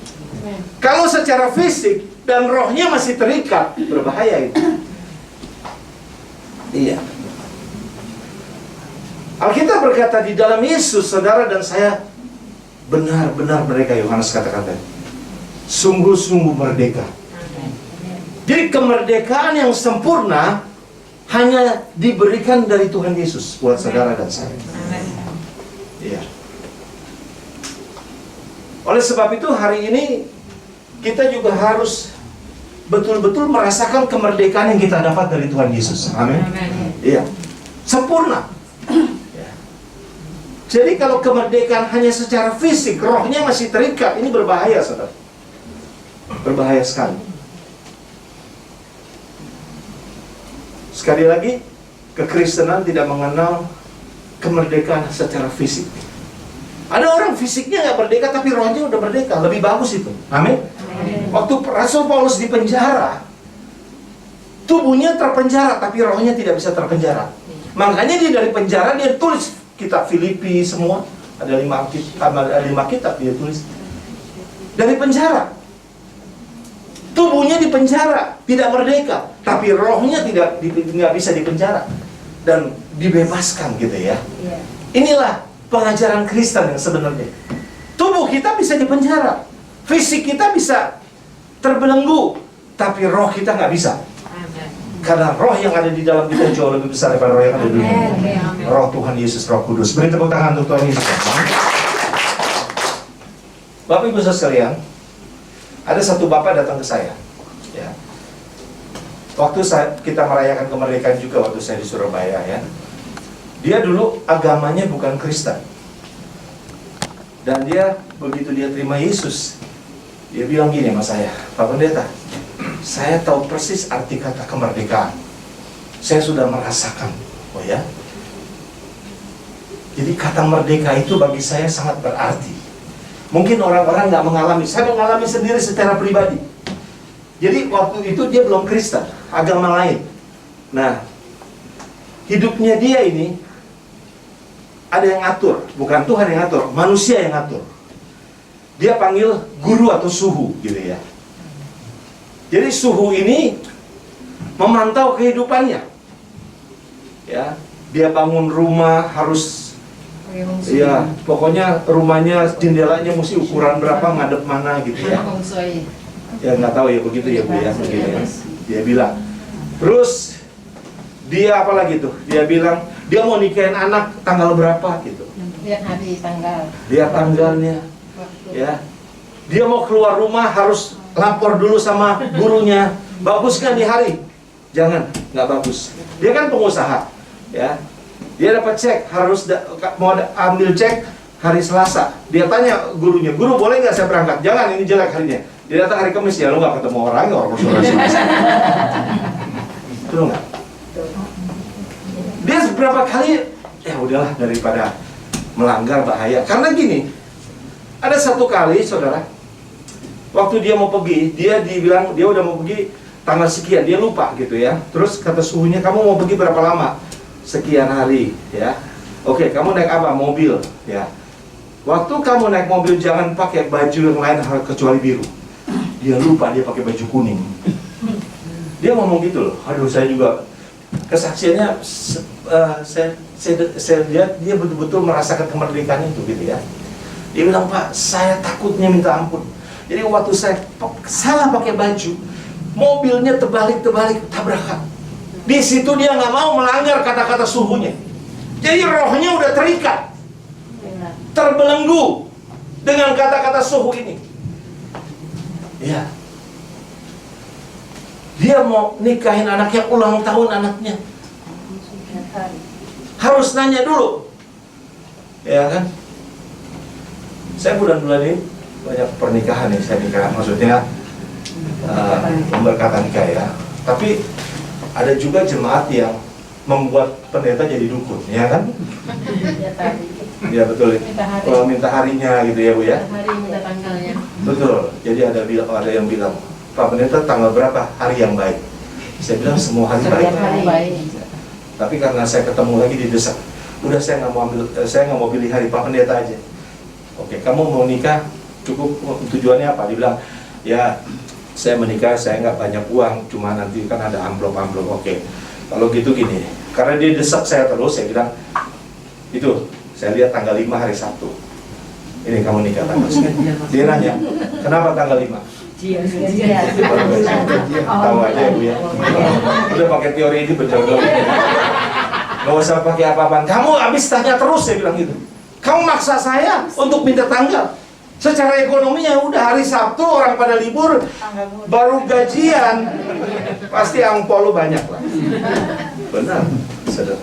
Kalau secara fisik dan rohnya masih terikat, berbahaya itu. Iya. Alkitab berkata di dalam Yesus, saudara dan saya benar-benar merdeka. Yohanes kata-kata sungguh-sungguh merdeka. Jadi kemerdekaan yang sempurna hanya diberikan dari Tuhan Yesus buat saudara dan saya. Iya. Oleh sebab itu hari ini kita juga harus betul-betul merasakan kemerdekaan yang kita dapat dari Tuhan Yesus. Amin. Iya. Sempurna. Ya. Jadi kalau kemerdekaan hanya secara fisik, rohnya masih terikat, ini berbahaya, saudara. Berbahaya sekali. Sekali lagi, kekristenan tidak mengenal kemerdekaan secara fisik. Ada orang fisiknya nggak merdeka, tapi rohnya udah merdeka. Lebih bagus itu. Amin. Waktu Rasul Paulus di penjara, tubuhnya terpenjara, tapi rohnya tidak bisa terpenjara. Makanya dia dari penjara dia tulis kitab Filipi semua. Ada 5 kitab dia tulis. Dari penjara. Tubuhnya di penjara, tidak merdeka, tapi rohnya nggak bisa dipenjara dan dibebaskan gitu ya. Inilah pengajaran Kristen yang sebenarnya. Tubuh kita bisa dipenjara, fisik kita bisa terbelenggu, tapi roh kita nggak bisa. Karena roh yang ada di dalam kita jauh lebih besar daripada roh yang ada di dunia. Roh Tuhan Yesus, Roh Kudus. Beri tepuk tangan untuk Tuhan Yesus. Bapak Ibu sekalian, ada satu bapak datang ke saya. Ya. Waktu kita merayakan kemerdekaan juga waktu saya di Surabaya ya. Dia dulu agamanya bukan Kristen. Dan dia begitu dia terima Yesus, dia bilang gini sama saya, Pak Pendeta, saya tahu persis arti kata kemerdekaan. Saya sudah merasakan ya. Jadi kata merdeka itu bagi saya sangat berarti. Mungkin orang-orang nggak mengalami, saya mengalami sendiri secara pribadi. Jadi waktu itu dia belum Kristen, agama lain. Nah, hidupnya dia ini ada yang ngatur, bukan Tuhan yang ngatur, manusia yang ngatur. Dia panggil guru atau suhu gitu ya. Jadi suhu ini memantau kehidupannya. Ya, dia bangun rumah harus, ya pokoknya rumahnya jendelanya mesti ukuran berapa, ngadep mana gitu ya. Ya nggak tahu ya begitu ya Bu ya, begitu ya. Dia bilang. Terus dia apa lagi tuh? Dia bilang dia mau nikahin anak tanggal berapa gitu. Lihat hari tanggal. Lihat tanggalnya. Ya. Dia mau keluar rumah harus lapor dulu sama gurunya. Bagus kan di hari? Jangan, nggak bagus. Dia kan pengusaha, ya. Dia dapat cek, harus mau ambil cek hari Selasa. Dia tanya gurunya, guru boleh nggak saya berangkat? Jangan, ini jelek harinya. Dia datang hari Kamis, ya lu nggak ketemu orang Selasa. Betul nggak? Dia beberapa kali, ya udahlah daripada melanggar bahaya. Karena gini, ada satu kali saudara, waktu dia mau pergi, dia dibilang dia udah mau pergi tanggal sekian, dia lupa gitu ya. Terus kata suhunya, kamu mau pergi berapa lama? Sekian hari ya. Oke, kamu naik apa? Mobil ya. Waktu kamu naik mobil jangan pakai baju yang lain kecuali biru. Dia lupa, dia pakai baju kuning. Dia ngomong gitu loh. Aduh, saya juga kesaksiannya saya lihat dia betul-betul merasakan kemerdekaan itu gitu ya. Dia bilang, Pak, saya takutnya minta ampun. Jadi waktu saya salah pakai baju, mobilnya terbalik tabrakan. Di situ dia nggak mau melanggar kata-kata suhunya. Jadi rohnya udah terikat, terbelenggu dengan kata-kata suhu ini. Ya. Dia mau nikahin anaknya, ulang tahun anaknya. Harus nanya dulu. Ya kan? Saya bulan-bulan ini banyak pernikahan nih, saya nikah, maksudnya memberkatan nikah ya. Tapi ada juga jemaat yang membuat pendeta jadi dukun, ya kan? Ya betul. Kalau minta harinya gitu ya Bu ya. Hari minta tanggalnya. Betul. Jadi ada yang bilang, Pak Pendeta tanggal berapa hari yang baik? Saya bilang semua hari baik. Hari baik. Tapi karena saya ketemu lagi didesak, udah saya nggak mau pilih hari Pak Pendeta aja. Oke, kamu mau nikah cukup tujuannya apa? Dibilang, ya saya menikah, saya nggak banyak uang, cuma nanti kan ada amplop. Oke, kalau gitu gini, karena dia desak saya terus, saya bilang, itu saya lihat tanggal 5 hari Sabtu. Ini kamu nikah tanggal sekian. Dia nanya, kenapa tanggal 5? Tahu aja ya Bu ya. Udah pakai teori ini berjodoh. Nggak usah pakai apa-apaan. Kamu habis tanya terus, saya bilang gitu. Kamu maksa saya untuk minta tanggal. Secara ekonomi ya udah hari Sabtu orang pada libur, baru gajian, pasti angpau lu banyak lah. Benar, saudara.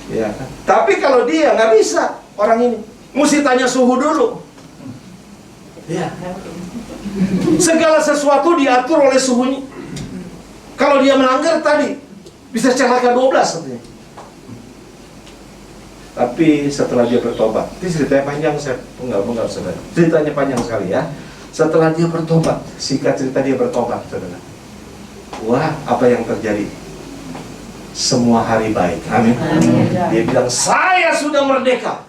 Ya kan? Tapi kalau dia nggak bisa, orang ini mesti tanya suhu dulu. Ya. Segala sesuatu diatur oleh suhunya. Kalau dia melanggar tadi, bisa celaka 12 katanya. Tapi setelah dia bertobat, ini ceritanya panjang, saya enggak saudara. Ceritanya panjang sekali ya. Setelah dia bertobat, singkat cerita dia bertobat, saudara. Wah, apa yang terjadi? Semua hari baik. Amin. Dia bilang, saya sudah merdeka.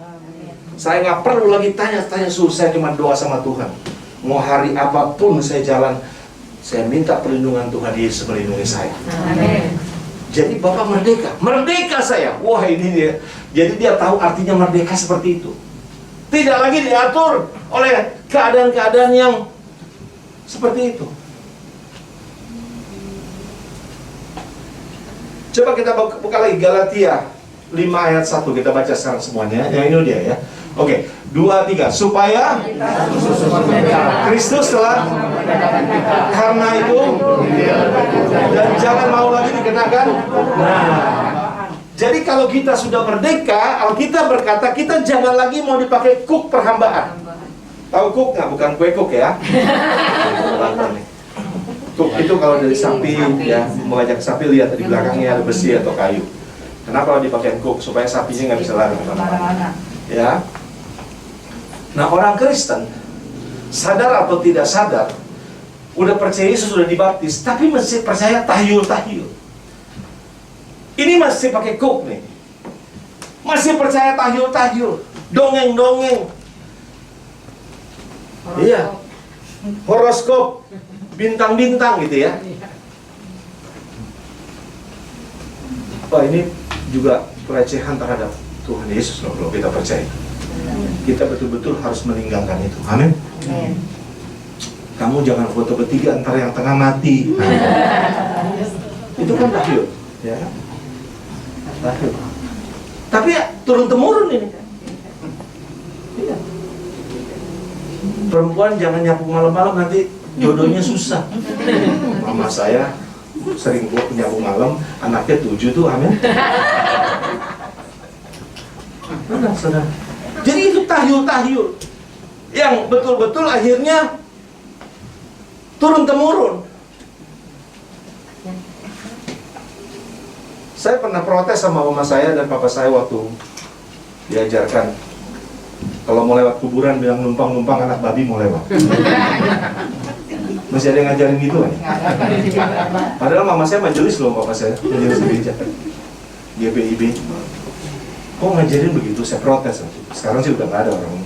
Saya nggak perlu lagi tanya-tanya suhu, saya cuma doa sama Tuhan. Mau hari apapun saya jalan, saya minta perlindungan Tuhan Yesus melindungi saya. Amin. Jadi Bapak merdeka saya. Wah ini dia. Jadi dia tahu artinya merdeka seperti itu. Tidak lagi diatur oleh keadaan-keadaan yang seperti itu. Coba kita buka lagi Galatia 5 ayat 1. Kita baca sekarang semuanya. Yang ini dia ya. Oke, 2, 3. Supaya Kristus telah karena itu dan jangan mau lagi dikenakan. Nah, jadi kalau kita sudah merdeka, Alkitab berkata kita jangan lagi mau dipakai kuk perhambaan. Tahu kuk nggak? Bukan kue kuk ya. Kuk itu kalau dari sapi ya, mengajak sapi lihat di belakangnya ada besi atau kayu. Kenapa dipakai kuk? Supaya sapinya nggak bisa lari kemana-mana. Ya. Nah, orang Kristen sadar atau tidak sadar, udah percaya Yesus sudah dibaptis, tapi masih percaya tahyul-tahyul. Ini masih pakai kuk nih. Masih percaya tahyul-tahyul, dongeng-dongeng. Iya. Horoskop, bintang-bintang gitu ya. Oh, ini juga pelecehan terhadap Tuhan Yesus loh, kalau kita percaya. Kita betul-betul harus meninggalkan itu. Amin. Kamu jangan foto bertiga, antara yang tengah mati. Itu kan tahyul, ya. Tahyul. Tapi ya, turun temurun ini. Iya. Perempuan jangan nyapu malam-malam, nanti jodohnya susah. Mama saya sering buat nyapu malam, anaknya 7 tuh, amin. Saudara. Jadi itu tahyul-tahyul yang betul-betul akhirnya turun-temurun. Saya pernah protes sama mama saya dan papa saya waktu diajarkan kalau mau lewat kuburan bilang numpang-numpang anak babi mau lewat. Masih ada yang ngajarin gitu kan? Padahal mama saya majelis loh, papa saya majelis gereja GPIB. Kok ngajarin begitu? Saya protes. Sekarang sih udah gak ada orang,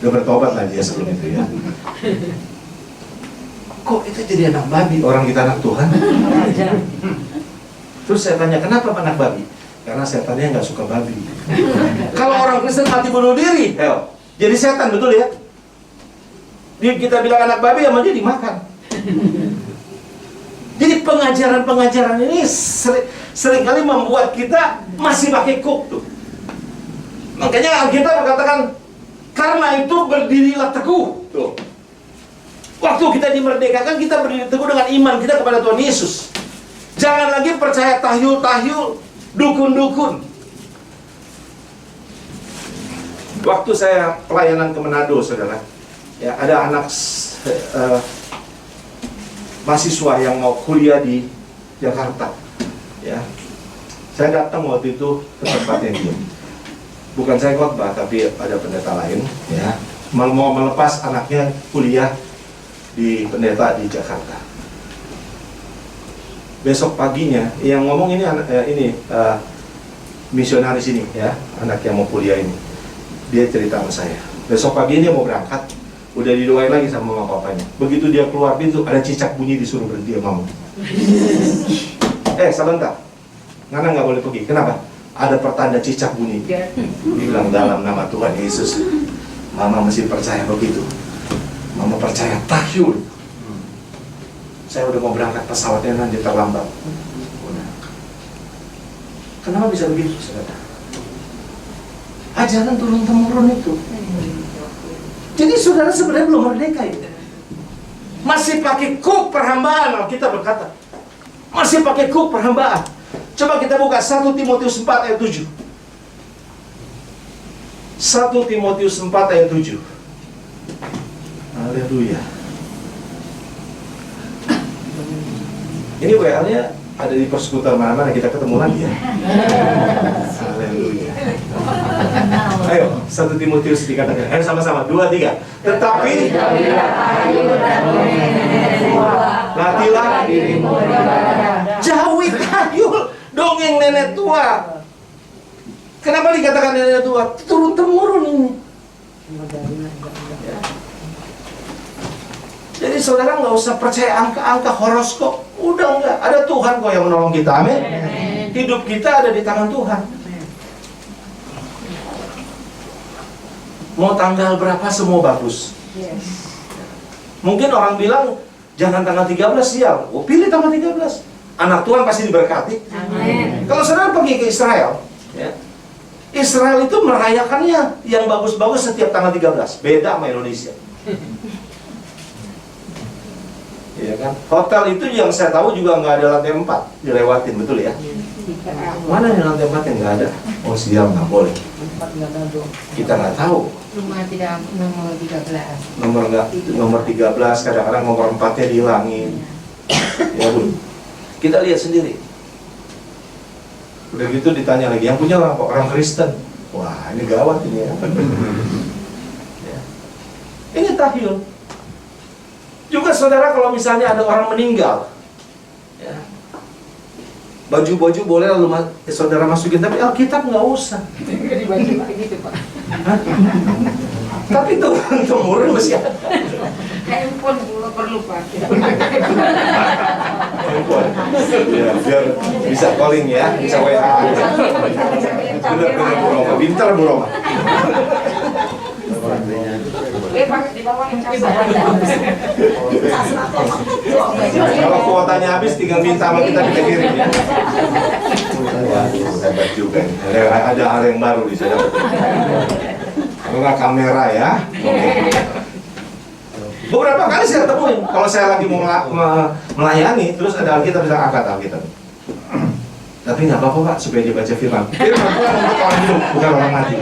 udah bertobat lah dia sebelum itu ya. Kok itu jadi anak babi? Orang kita anak Tuhan. Terus saya tanya, kenapa anak babi? Karena setannya nggak suka babi. Kalau orang Kristen mati bunuh diri, jadi setan, betul ya? Kita bilang anak babi, sama dia dimakan. Jadi pengajaran-pengajaran ini seringkali membuat kita masih pakai kuk tuh. Makanya Alkitab mengatakan, karena itu berdirilah teguh. Tuh. Waktu kita dimerdekakan, kita berdiri teguh dengan iman kita kepada Tuhan Yesus. Jangan lagi percaya tahyul-tahyul, dukun-dukun. Waktu saya pelayanan ke Manado, saudara, ya, ada anak mahasiswa yang mau kuliah di Jakarta. Ya, saya datang waktu itu ke tempatnya dia. Bukan saya khotbah, tapi ada pendeta lain, ya, mau melepas anaknya kuliah di pendeta di Jakarta. Besok paginya yang ngomong ini misionaris ini, ya, anak yang mau kuliah ini. Dia cerita sama saya. Besok pagi dia mau berangkat, udah didoain lagi sama mama papanya. Begitu dia keluar pintu, ada cicak bunyi, disuruh berhenti sama mama. Sebentar, Ngana nggak boleh pergi. Kenapa? Ada pertanda cicak bunyi. Bilang dalam nama Tuhan Yesus. Mama mesti percaya begitu. Mama percaya tahyul. Saya udah mau berangkat, pesawatnya nanti terlambat. Kenapa bisa begitu, saudara? Ajaran turun-temurun itu. Jadi saudara sebenarnya belum merdeka itu. Masih pakai kuk perhambaan, kita berkata. Masih pakai kuk perhambaan. Coba kita buka 1 Timotius 4 ayat 7. 1 Timotius 4 ayat 7. Haleluya. Ini WA-nya ada di persekutuan mana-mana, kita ketemu lagi ya. Haleluya. Ayo, 1 Timotius dikatakan. Ayo sama-sama, 2, 3. Tetapi latihlah dirimu jauhi tahyul, dongeng nenek tua. Kenapa dikatakan nenek tua? Turun-temurun ini. Jadi saudara nggak usah percaya angka-angka horoskop. Udah enggak, ada Tuhan kok yang menolong kita, amin. Hidup kita ada di tangan Tuhan. Mau tanggal berapa semua bagus. Mungkin orang bilang jangan tanggal 13 sial. Oh, pilih tanggal 13. Anak Tuhan pasti diberkati. Amin. Kalau saudara pergi ke Israel, ya, Israel itu merayakannya yang bagus-bagus setiap tanggal 13. Beda sama Indonesia. Ya kan? Hotel itu yang saya tahu juga nggak ada lantai 4 dilewatin, betul ya? Mana yang lantai 4 yang nggak ada? Oh sial, nggak boleh. Kita nggak tahu. Nomor 13. Nomor 13, kadang-kadang nomor 4-nya dihilangin. Ya Bu, kita lihat sendiri. Udah gitu ditanya lagi, yang punya orang Kristen. Wah, ini gawat ini ya. Ya. Ini tahyul. Juga saudara, kalau misalnya ada orang meninggal, ya, baju-baju boleh lalu saudara masukin, tapi Alkitab nggak usah. Hah? Tapi Tuhan temurun masih ada. Handphone perlu pakai. Handphone. Ya, biar bisa calling ya, bisa WA. Benar-benar Bu Roma, pintar Bu Roma. Pakai di bawah yang Kalau kuotanya habis tinggal minta sama kita kirim ya. Wah, hebat juga nih. Ada hal yang baru bisa dapat. Kalau kamera ya. Beberapa kali saya temuin kalau saya lagi mau melayani, terus ada Alkitab, bisa angkat Alkitab. Tapi nggak apa-apa Pak, supaya dia baca firman. Firman Tuhan untuk orang hidup, bukan orang mati.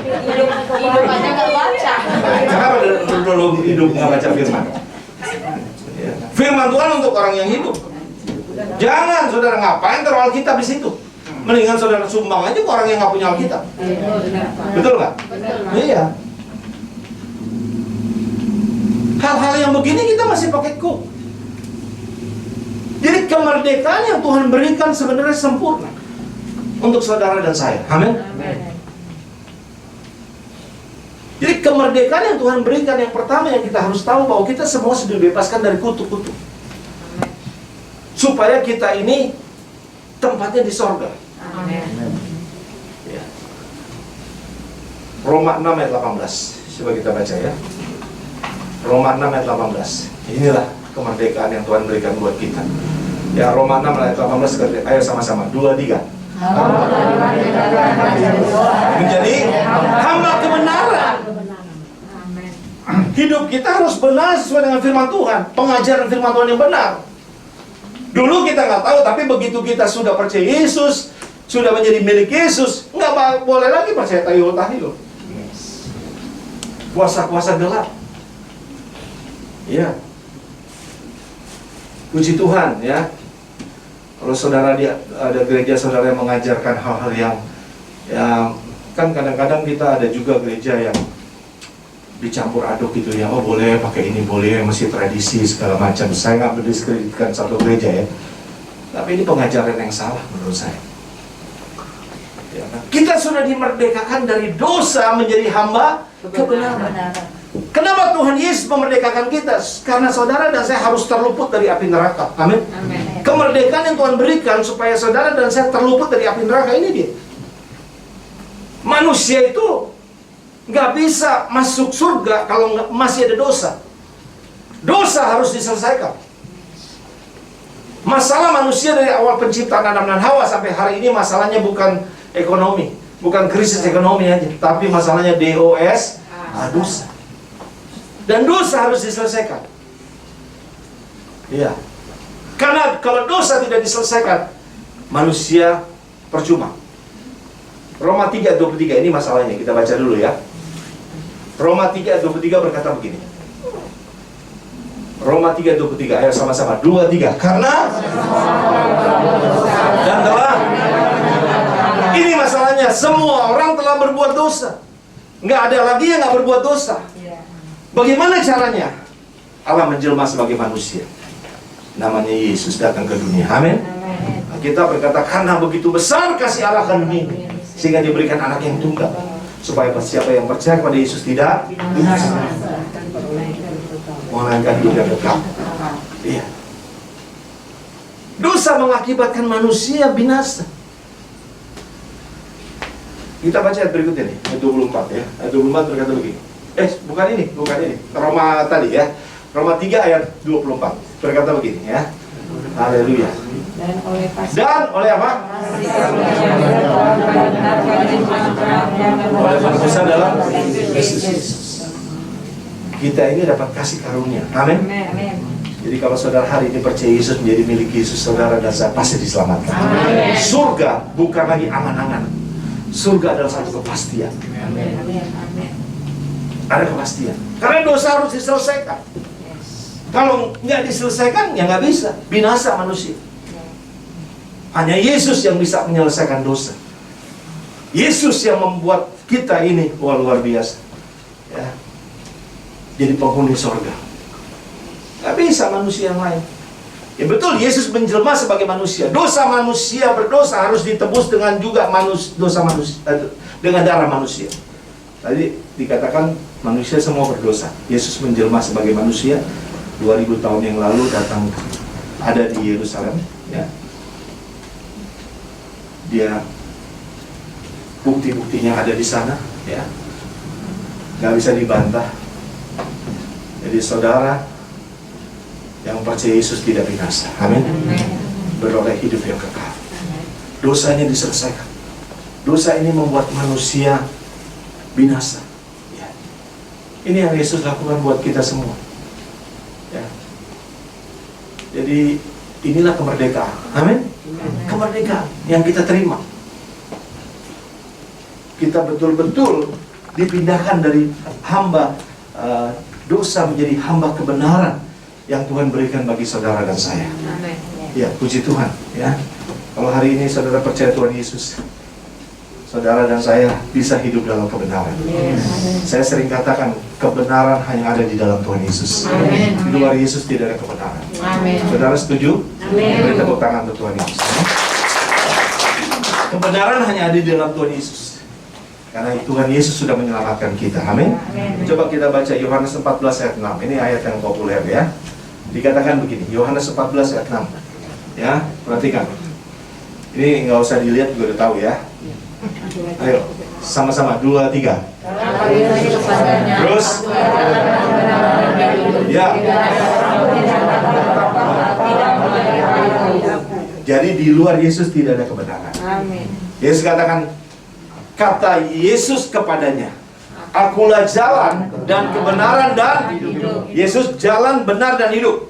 hidup aja nggak baca. Kenapa dulu hidup nggak baca firman? Ya. Firman Tuhan untuk orang yang hidup. Jangan saudara, ngapain taruh Alkitab di situ? Mendingan saudara sumbang aja ke orang yang nggak punya Alkitab. Betul nggak? Iya. Hal-hal yang begini kita masih pakai kok. Jadi kemerdekaan yang Tuhan berikan sebenarnya sempurna untuk saudara dan saya. Amin. Jadi kemerdekaan yang Tuhan berikan yang pertama yang kita harus tahu bahwa kita semua sudah dibebaskan dari kutuk-kutuk. Supaya kita ini tempatnya di sorga. Ya. Roma 6 ayat 18. Coba kita baca ya. Roma 6 ayat 18. Inilah kemerdekaan yang Tuhan berikan buat kita. Ya, Roma 6 ayat 18. Ayo sama-sama. 2, 3. Menjadi hamba kebenaran. Hidup kita harus benar sesuai dengan firman Tuhan. Pengajaran firman Tuhan yang benar. Dulu kita nggak tahu, tapi begitu kita sudah percaya Yesus, sudah menjadi milik Yesus, nggak boleh lagi percaya tahyul-tahyul. Puasa-puasa gelap. Ya. Puji Tuhan ya. Kalau saudara ada gereja saudara yang mengajarkan hal-hal yang kan kadang-kadang kita ada juga gereja yang dicampur aduk gitu ya. Oh boleh pakai ini, boleh masih tradisi segala macam. Saya nggak mendiskreditkan satu gereja ya. Tapi ini pengajaran yang salah menurut saya. Ya, kan? Kita sudah dimerdekakan dari dosa menjadi hamba kebenaran. Kenapa Tuhan Yesus memerdekakan kita? Karena saudara dan saya harus terluput dari api neraka. Amin. Kemerdekaan yang Tuhan berikan supaya saudara dan saya terluput dari api neraka ini dia. Manusia itu nggak bisa masuk surga kalau masih ada dosa. Dosa harus diselesaikan. Masalah manusia dari awal penciptaan Adam dan Hawa sampai hari ini masalahnya bukan ekonomi, bukan krisis ekonomi aja, tapi masalahnya DOS, dosa. Dan dosa harus diselesaikan. Iya. Karena kalau dosa tidak diselesaikan, manusia percuma. Roma 3:23 ini masalahnya, kita baca dulu ya. Roma 3:23 berkata begini. Roma 3:23, ayo sama-sama. 2, 3. Karena dan telah. Ini masalahnya, semua orang telah berbuat dosa. Nggak ada lagi yang nggak berbuat dosa. Bagaimana caranya? Allah menjelma sebagai manusia. Namanya Yesus datang ke dunia. Amin. Kita berkata karena begitu besar kasih Allah ke dunia ini, sehingga diberikan anak yang tunggal, supaya siapa yang percaya kepada Yesus tidak binasa, melainkan hidup yang kekal. Iya. Dosa mengakibatkan manusia binasa. Kita baca ayat berikutnya nih, ayat 24 ya. Ayat 24 berkata begini. Bukan ini. Roma tadi ya. Roma 3 ayat 24 berkata begini ya. Haleluya. Dan oleh apa? Oleh penebusan dalam Yesus. Kita ini dapat kasih karunia. Amin. Jadi kalau saudara hari ini percaya Yesus menjadi milik Yesus, saudara dan saya pasti diselamatkan. Amen. Surga bukan lagi angan-angan. Surga adalah satu kepastian. Ada kepastian. Karena dosa harus diselesaikan. Kalau nggak diselesaikan, ya nggak bisa. Binasa manusia. Hanya Yesus yang bisa menyelesaikan dosa. Yesus yang membuat kita ini luar biasa. Ya. Jadi penghuni sorga. Gak bisa manusia yang lain. Ya betul, Yesus menjelma sebagai manusia. Dosa manusia berdosa harus ditebus dengan juga dosa manusia, dengan darah manusia. Tadi dikatakan manusia semua berdosa. Yesus menjelma sebagai manusia 2000 tahun yang lalu datang ada di Yerusalem. Ya. Dia bukti-buktinya ada di sana. Ya. Gak bisa dibantah. Jadi saudara yang percaya Yesus tidak binasa, amin, beroleh hidup yang kekal. Dosanya diselesaikan. Dosa ini membuat manusia binasa. Ya. Ini yang Yesus lakukan buat kita semua. Ya. Jadi inilah kemerdekaan, amin. Kemerdekaan yang kita terima. Kita betul-betul dipindahkan dari hamba dosa menjadi hamba kebenaran yang Tuhan berikan bagi saudara dan saya. Amin. Ya, puji Tuhan. Ya, kalau hari ini saudara percaya Tuhan Yesus, saudara dan saya bisa hidup dalam kebenaran. Saya sering katakan kebenaran hanya ada di dalam Tuhan Yesus. Amin. Di luar Yesus tidak ada kebenaran. Amin. Saudara setuju? Amin. Beri tepuk tangan untuk Tuhan Yesus. Kebenaran hanya ada di dalam Tuhan Yesus. Karena Tuhan Yesus sudah menyelamatkan kita. Amin. Coba kita baca Yohanes 14 ayat 6. Ini ayat yang populer ya. Dikatakan begini, Yohanes 14 ayat 6. Ya, perhatikan. Ini nggak usah dilihat juga udah tahu ya. Ayo, sama-sama 2, 3. Terus ya. Jadi di luar Yesus tidak ada kebenaran. Amin. Yesus katakan, kata Yesus kepadanya, akulah jalan dan kebenaran dan hidup. Yesus jalan, benar dan hidup.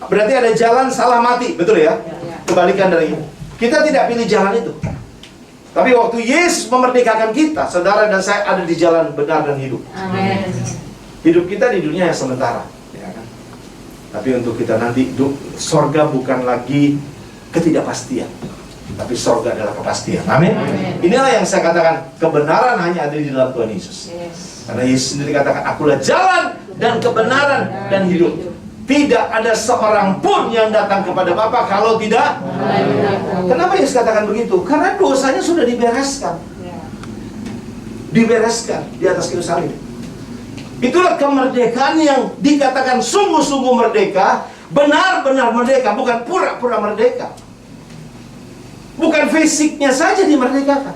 Berarti ada jalan salah mati, betul ya? Kebalikan dari itu. Kita tidak pilih jalan itu. Tapi waktu Yesus memerdekakan kita, saudara dan saya ada di jalan benar dan hidup. Amin. Hidup kita di dunia yang sementara, ya kan? Tapi untuk kita nanti, sorga bukan lagi ketidakpastian, tapi sorga adalah kepastian. Amin. Inilah yang saya katakan, kebenaran hanya ada di dalam Tuhan Yesus. Karena Yesus sendiri katakan, akulah jalan dan kebenaran dan hidup. Tidak ada seorang pun yang datang kepada Bapa kalau tidak. Kenapa Yesus katakan begitu? Karena dosanya sudah dibereskan. Dibereskan di atas kayu salib. Itulah kemerdekaan yang dikatakan sungguh-sungguh merdeka, benar-benar merdeka, bukan pura-pura merdeka. Bukan fisiknya saja dimerdekakan.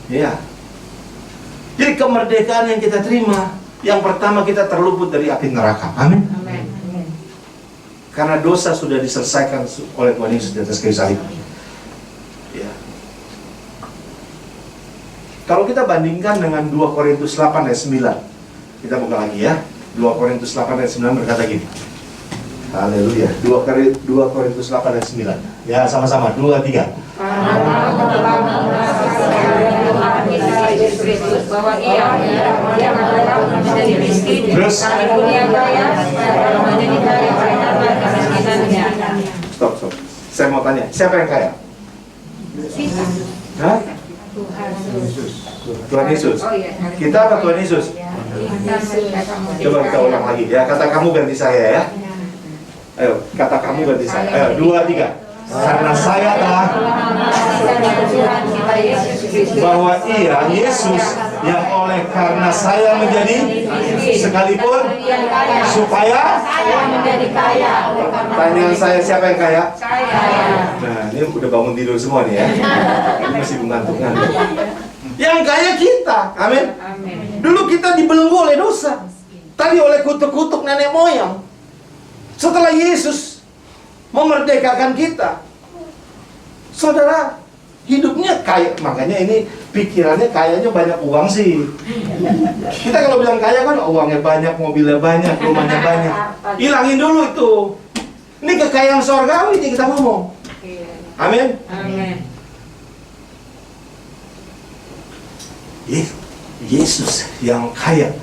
Ya. Jadi kemerdekaan yang kita terima, yang pertama kita terluput dari api neraka. Amin. Karena dosa sudah diselesaikan oleh Tuhan Yesus di atas kayu salib. Ya. Kalau kita bandingkan dengan 2 Korintus 8 ayat 9, kita buka lagi ya. 2 Korintus 8 ayat 9 berkata gini. Haleluya. 2 Korintus 8 ayat 9. Ya, sama-sama. 2, 3. Bahwa ia menjadi miskin, Terus? dunia kaya, menjadi kaya karena kemiskinannya. Stop. Saya mau tanya, siapa yang kaya? Hah? Tuhan Yesus. Oh iya. Kita apa Tuhan Yesus? Coba kita ulang lagi ya. Kata kamu ganti saya ya. Ayo, kata kamu ganti saya. Ayo, 2, 3. Karena saya telah bahwa ia Yesus yang oleh karena saya menjadi sekalipun supaya menjadi kaya. Pertanyaan saya, siapa yang kaya? Kaya. Nah, ini udah bangun tidur semua nih ya. Ini masih mengantuk-ngantuk. Yang kaya kita, amin. Dulu kita dibelenggu oleh dosa. Tadi oleh kutuk-kutuk nenek moyang. Setelah Yesus memerdekakan kita, saudara, hidupnya kaya. Makanya ini pikirannya kayaknya banyak uang sih. Kita kalau bilang kaya kan uangnya banyak, mobilnya banyak, rumahnya banyak. Hilangin dulu itu. Ini kekayaan sorgawi nih kita ngomong. Amin. Yesus yang kaya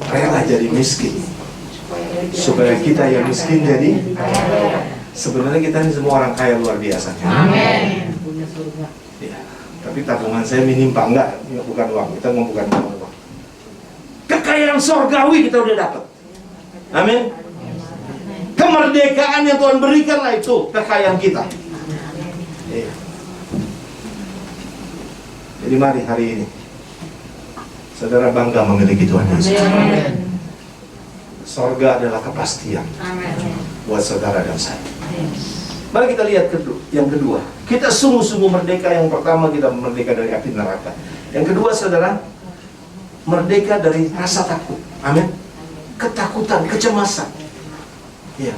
rela jadi miskin supaya kita yang miskin jadi. Sebenarnya kita ini semua orang kaya luar biasa. Amin. Ya, tapi tabungan saya minim Pak, enggak bukan uang, kita mau bukan uang. Kekayaan sorgawi kita udah dapat. Amin. Kemerdekaan yang Tuhan berikanlah itu kekayaan kita. Iya. Jadi mari hari ini saudara bangga memiliki Tuhan Yesus. Sorga adalah kepastian buat saudara dan saya. Mari kita lihat yang kedua. Kita sungguh-sungguh merdeka. Yang pertama kita merdeka dari api neraka. Yang kedua saudara, merdeka dari rasa takut. Amin. Ketakutan, kecemasan. Ya.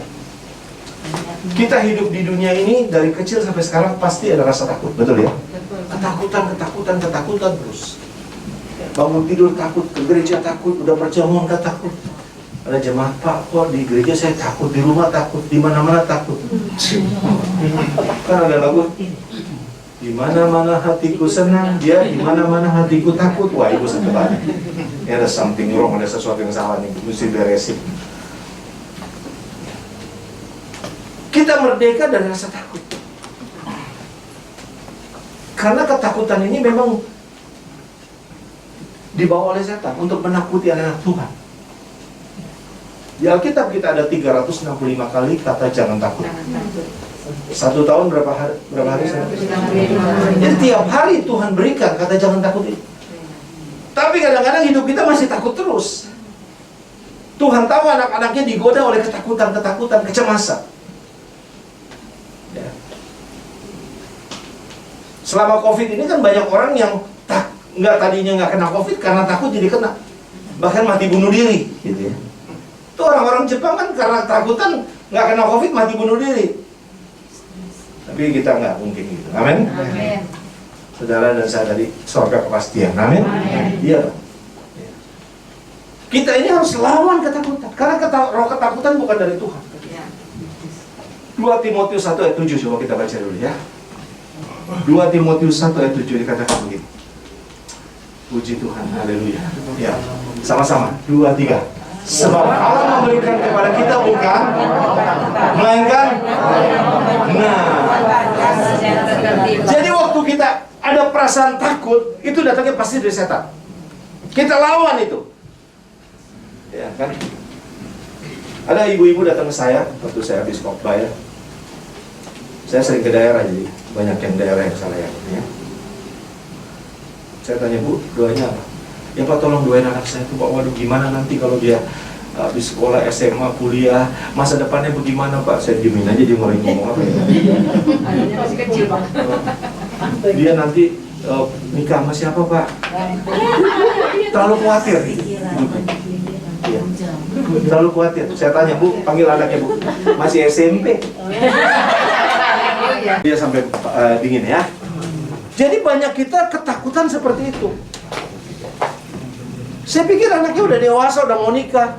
Kita hidup di dunia ini dari kecil sampai sekarang pasti ada rasa takut, betul ya? Ketakutan terus. Bangun tidur takut, ke gereja takut, udah perjamuan gak takut. Ada jemaat, Pak, kok di gereja saya takut, di rumah takut, di mana-mana takut. Kan ada lagu, di mana-mana hatiku senang, dia di mana-mana hatiku takut. Wah, itu sebenarnya. Ini ada something wrong, ada sesuatu yang salah nih, mesti beresin. Kita merdeka dari rasa takut. Karena ketakutan ini memang dibawa oleh setan untuk menakuti anak Tuhan. Di Alkitab kita ada 365 kali kata jangan takut. 1 tahun berapa hari? Jadi tiap hari Tuhan berikan kata jangan takut itu. Tapi kadang-kadang hidup kita masih takut terus. Tuhan tahu anak-anaknya digoda oleh ketakutan, kecemasan. Ya. Selama COVID ini kan banyak orang yang tadinya nggak kena COVID karena takut jadi kena. Bahkan mati bunuh diri gitu ya. Itu orang-orang Jepang kan karena takutan nggak kena COVID mati bunuh diri. Tapi kita nggak mungkin gitu. Amin. Amin. Saudara dan saya dari surga kepastian. Amin. Iya. Kita ini harus lawan ketakutan. Karena roh ketakutan bukan dari Tuhan. 2 Timotius 1 ayat 7 coba kita baca dulu ya. 2 Timotius 1 ayat 7 dikatakan begini. Puji Tuhan, haleluya. Ya, sama-sama. 2, 3. Sebab Allah memberikan kepada kita bukan melainkan jadi waktu kita ada perasaan takut itu datangnya pasti dari setan. Kita lawan itu. Ya kan? Ada ibu-ibu datang ke saya waktu saya habis khotbah ya. Saya sering ke daerah jadi banyak yang daerah yang saya layani ya. Saya tanya, Bu, doanya apa? Ya Pak, tolong doain anak saya tuh Pak. Waduh, gimana nanti kalau dia habis sekolah SMA, kuliah, masa depannya bagaimana Pak? Saya diemin aja, dia mulai ngomong apa ya. Anaknya masih kecil Pak. Dia nanti nikah sama siapa Pak? Terlalu khawatir ya. Terlalu khawatir. Saya tanya, Bu, panggil anaknya Bu, masih SMP. Dia sampai dingin ya. Jadi banyak kita ketakutan seperti itu. Saya pikir anaknya udah dewasa, udah mau nikah.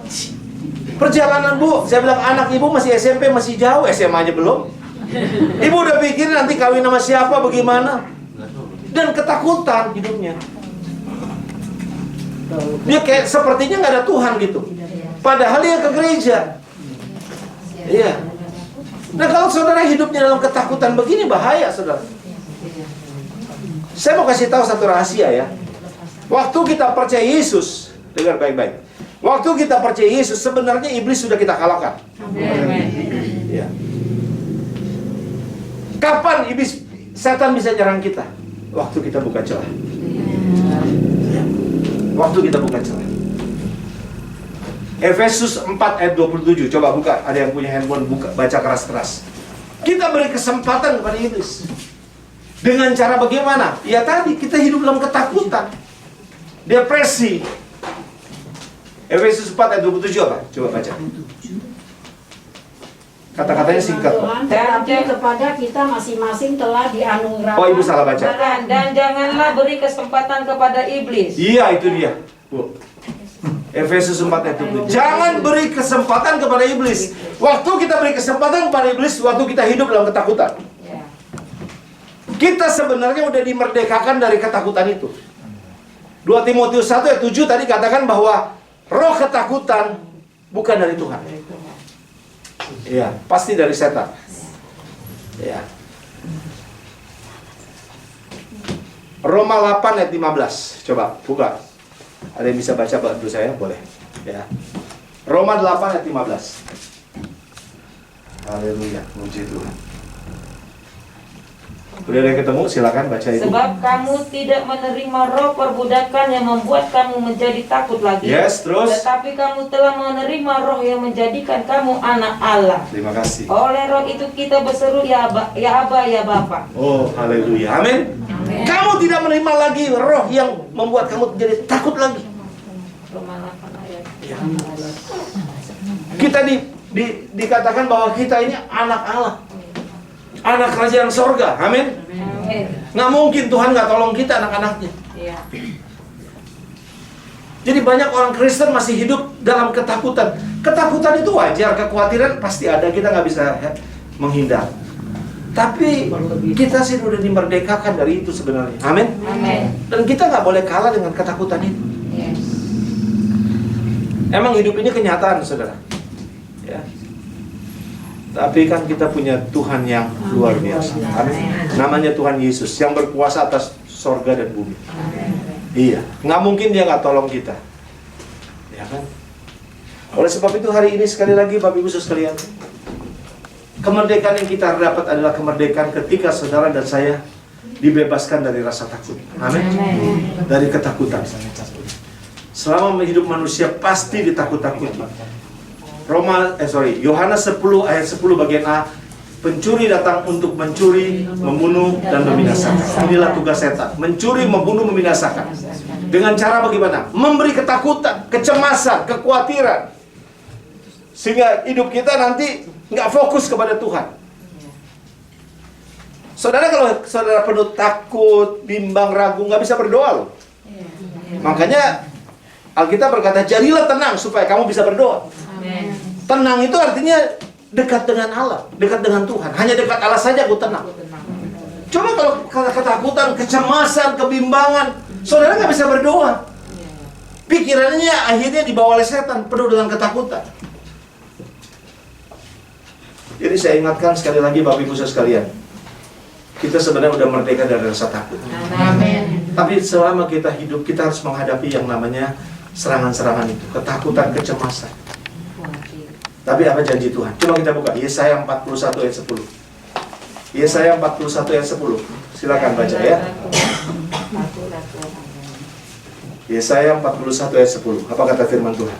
Perjalanan Bu, saya bilang anak ibu masih SMP, masih jauh, SMA aja belum. Ibu udah pikir nanti kawin sama siapa, bagaimana. Dan ketakutan hidupnya. Dia kayak sepertinya nggak ada Tuhan gitu. Padahal dia ke gereja. Iya. Nah kalau saudara hidupnya dalam ketakutan begini, bahaya saudara. Saya mau kasih tahu satu rahasia ya. Waktu kita percaya Yesus, dengar baik-baik. Waktu kita percaya Yesus, sebenarnya iblis sudah kita kalahkan. Ya. Kapan setan bisa nyerang kita? Waktu kita buka celah. Waktu kita buka celah. Efesus 4 ayat 27. Coba buka, ada yang punya handphone, buka, baca keras-keras. Kita beri kesempatan kepada iblis. Dengan cara bagaimana? Ya tadi, kita hidup dalam ketakutan, depresi. Efesus 4 ayat 27 apa? Coba baca. Kata-katanya singkat. Tetapi kepada kita masing-masing telah dianugerahkan. Oh, ibu salah baca. Dan janganlah beri kesempatan kepada iblis. Iya, itu dia, Bu. Efesus 4 ayat 27. Jangan beri kesempatan kepada iblis. Waktu kita beri kesempatan kepada iblis, waktu kita hidup dalam ketakutan. Kita sebenarnya udah dimerdekakan dari ketakutan itu. 2 Timotius 1 ayat 7 tadi katakan bahwa roh ketakutan bukan dari Tuhan. Iya, pasti dari setan. Iya. Roma 8 ayat 15. Coba buka. Ada yang bisa baca bantu saya? Boleh. Ya. Roma 8 ayat 15. Haleluya, puji Tuhan. Udah ada yang ketemu? Silakan baca itu. Sebab kamu tidak menerima roh perbudakan yang membuat kamu menjadi takut lagi. Yes, terus. Tetapi kamu telah menerima roh yang menjadikan kamu anak Allah. Terima kasih. Oleh roh itu kita berseru, ya Aba, ya Aba, ya Bapa. Oh, haleluya. Amin. Kamu tidak menerima lagi roh yang membuat kamu jadi takut lagi. Roma 8 ayat. Kita dikatakan bahwa kita ini anak Allah. Anak kerajaan sorga. Amin. Amin. Nggak mungkin Tuhan nggak tolong kita anak-anaknya. Iya. Jadi banyak orang Kristen masih hidup dalam ketakutan. Ketakutan itu wajar, kekhawatiran pasti ada, kita nggak bisa menghindar. Tapi kita sih udah dimerdekakan dari itu sebenarnya. Amin. Amin. Dan kita nggak boleh kalah dengan ketakutan itu. Yes. Emang hidup ini kenyataan, saudara. Ya. Tapi kan kita punya Tuhan yang luar biasa. Amin. Namanya Tuhan Yesus yang berkuasa atas sorga dan bumi. Iya, nggak mungkin dia nggak tolong kita. Ya kan? Oleh sebab itu hari ini sekali lagi Bapak Ibu sekalian, kemerdekaan yang kita dapat adalah kemerdekaan ketika saudara dan saya dibebaskan dari rasa takut. Amin. Dari ketakutan. Selama hidup manusia pasti ditakut-takuti. Yohanes 10 ayat 10 bagian A, pencuri datang untuk mencuri, membunuh, dan membinasakan. Inilah tugas setan, mencuri, membunuh, membinasakan. Dengan cara bagaimana? Memberi ketakutan, kecemasan, kekhawatiran. Sehingga hidup kita nanti nggak fokus kepada Tuhan. Saudara, kalau saudara penuh takut, bimbang, ragu, nggak bisa berdoa loh. Makanya Alkitab berkata, jadilah tenang supaya kamu bisa berdoa. Tenang itu artinya dekat dengan Allah, dekat dengan Tuhan. Hanya dekat Allah saja aku tenang. Coba kalau ketakutan, kecemasan, kebimbangan, saudara nggak bisa berdoa. Pikirannya akhirnya dibawa oleh setan, penuh dengan ketakutan. Jadi saya ingatkan sekali lagi Bapak Ibu sekalian, kita sebenarnya udah merdeka dari rasa takut. Amin. Tapi selama kita hidup, kita harus menghadapi yang namanya serangan-serangan itu, ketakutan, kecemasan. Tapi apa janji Tuhan? Coba kita buka Yesaya 41 ayat 10. Yesaya 41 ayat 10. Silakan baca ya. Yesaya 41 ayat 10. Apa kata firman Tuhan?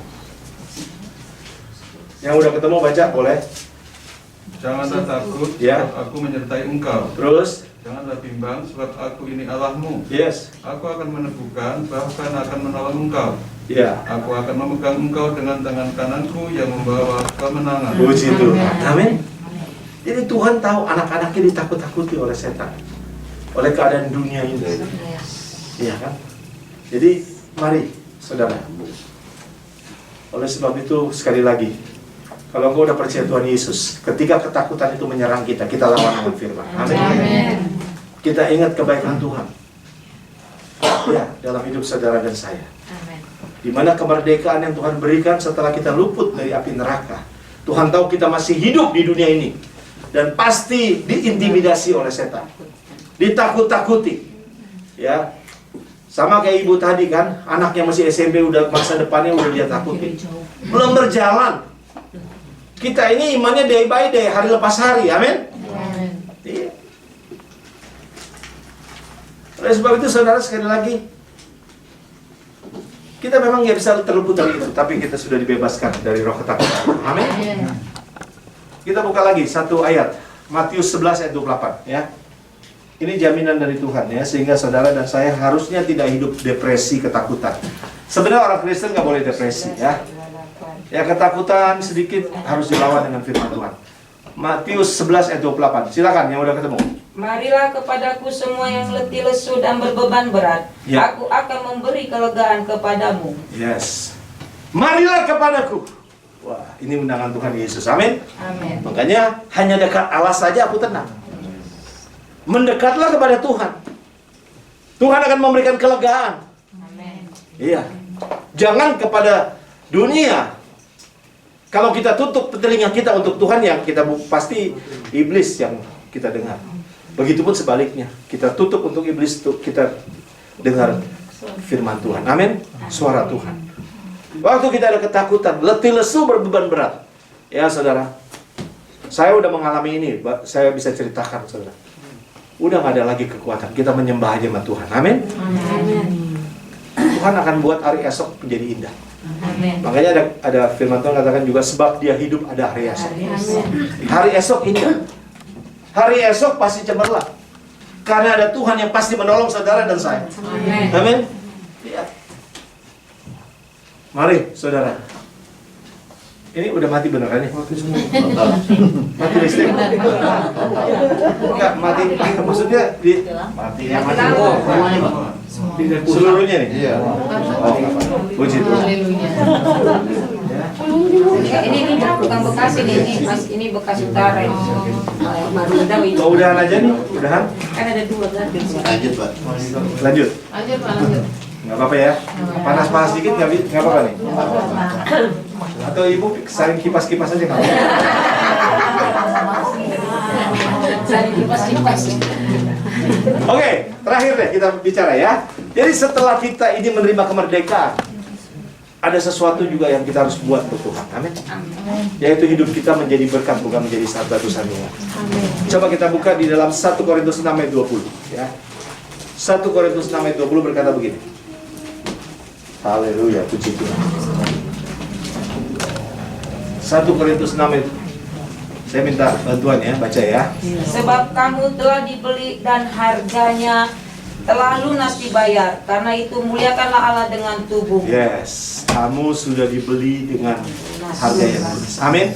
Yang udah ketemu baca boleh. Janganlah takut, Ya. sebab aku menyertai engkau. Terus, Janganlah bimbang, sebab aku ini Allahmu. yes. Aku akan meneguhkan, bahkan akan menolong engkau. Ya. Aku akan memegang engkau dengan tangan kananku yang membawa kemenangan. Puji Tuhan. Amin. Jadi Tuhan tahu anak-anaknya ditakut-takuti oleh setan, oleh keadaan dunia ini. Iya kan? Jadi mari saudara. Oleh sebab itu sekali lagi, kalau engkau udah percaya Tuhan Yesus, ketika ketakutan itu menyerang kita, kita lawan dengan firman. Amin. Kita ingat kebaikan Tuhan. Ya, dalam hidup saudara dan saya. Di mana kemerdekaan yang Tuhan berikan setelah kita luput dari api neraka. Tuhan tahu kita masih hidup di dunia ini dan pasti diintimidasi oleh setan, ditakut-takuti. Ya, sama kayak ibu tadi kan, anaknya masih SMP, udah masa depannya udah dia takuti, belum berjalan. Kita ini imannya day by day, hari lepas hari, amin. Iya. Oleh sebab itu saudara sekali lagi, kita memang nggak bisa terluput dari itu, tapi kita sudah dibebaskan dari roh ketakutan. Amin. Kita buka lagi satu ayat, Matius 11 ayat 28 ya. Ini jaminan dari Tuhan ya, sehingga saudara dan saya harusnya tidak hidup depresi, ketakutan. Sebenarnya orang Kristen nggak boleh depresi ya. Ya, ketakutan sedikit harus dilawan dengan firman Tuhan. Matius 11 ayat 28. Silakan yang udah ketemu. Marilah kepadaku semua yang letih lesu dan berbeban berat. Ya. Aku akan memberi kelegaan kepadamu. Yes. Marilah kepadaku. Wah, ini undangan Tuhan Yesus. Amin. Amin. Makanya hanya dekat Allah saja aku tenang. Mendekatlah kepada Tuhan. Tuhan akan memberikan kelegaan. Amin. Iya. Jangan kepada dunia. Kalau kita tutup telinga kita untuk Tuhan, yang kita pasti iblis yang kita dengar. Begitupun sebaliknya, kita tutup untuk iblis, kita dengar firman Tuhan. Amin. Suara Tuhan. Waktu kita ada ketakutan, letih lesu, berbeban berat. Ya saudara, saya udah mengalami ini, saya bisa ceritakan saudara. Udah gak ada lagi kekuatan, kita menyembah aja sama Tuhan. Amin. Tuhan akan buat hari esok menjadi indah. Makanya ada firman Tuhan katakan juga, sebab dia hidup ada hari esok. Hari esok indah. Hari esok pasti cemerlang. Karena ada Tuhan yang pasti menolong saudara dan saya. Amin. Ya. Mari saudara. Ini udah mati beneran nih? Mati listrik? Enggak, mati. Maksudnya matinya mati. Seluruhnya nih? Iya. Oh, puji Tuhan. Ini bukan bekas ini bekas utara. Oh, udahan aja nih? Udahan? Kan ada 2 berarti. Lanjut, Pak. Lanjut? Lanjut. Nggak apa-apa ya? Panas-panas dikit nggak apa-apa nih? Atau ibu saling kipas-kipas aja nggak apa-apa? Saling kipas-kipas. Oke, terakhir deh kita bicara ya. Jadi setelah kita ini menerima kemerdekaan, ada sesuatu juga yang kita harus buat untuk Tuhan. Amin. Yaitu hidup kita menjadi berkat, bukan menjadi batu sandungan. Coba kita buka di dalam 1 Korintus 6 ayat 20 ya. 1 Korintus 6 ayat 20 berkata begini. Haleluya, puji Tuhan. 1 Korintus 6 ayat. Saya minta bantuan ya, baca ya. Sebab kamu telah dibeli dan harganya telah lunas dibayar. Karena itu muliakanlah Allah dengan tubuh. Yes, kamu sudah dibeli dengan harga yang lunas. Amin.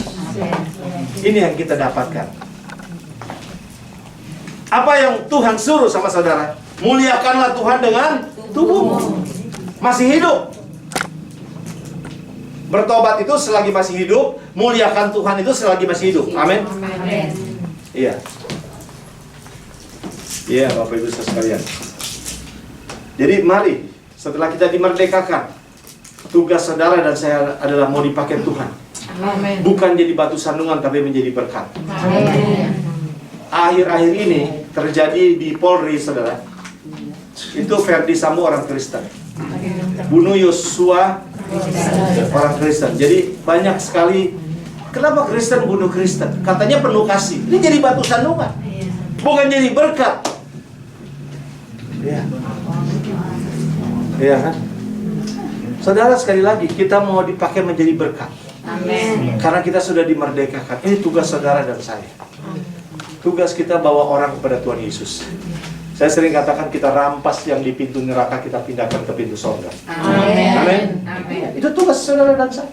Ini yang kita dapatkan. Apa yang Tuhan suruh sama saudara? Muliakanlah Tuhan dengan tubuhmu. Masih hidup. Bertobat itu selagi masih hidup, muliakan Tuhan itu selagi masih hidup. Amin. Iya. Iya, Bapak Ibu sekalian. Jadi mari, setelah kita dimerdekakan, tugas saudara dan saya adalah mau dipakai Tuhan. Bukan jadi batu sandungan, tapi menjadi berkat. Akhir-akhir ini terjadi di Polri, saudara. Itu Ferdi Sambo orang Kristen, bunuh Yosua orang Kristen. Jadi banyak sekali. Kenapa Kristen bunuh Kristen? Katanya penuh kasih. Ini jadi batu sandungan, bukan jadi berkat. Ya, ya kan? Saudara, sekali lagi kita mau dipakai menjadi berkat. Amin. Karena kita sudah dimerdekakan. Ini tugas saudara dan saya. Tugas kita bawa orang kepada Tuhan Yesus. Saya sering katakan kita rampas yang di pintu neraka, kita pindahkan ke pintu surga. Amin. Itu tugas saudara dan saya.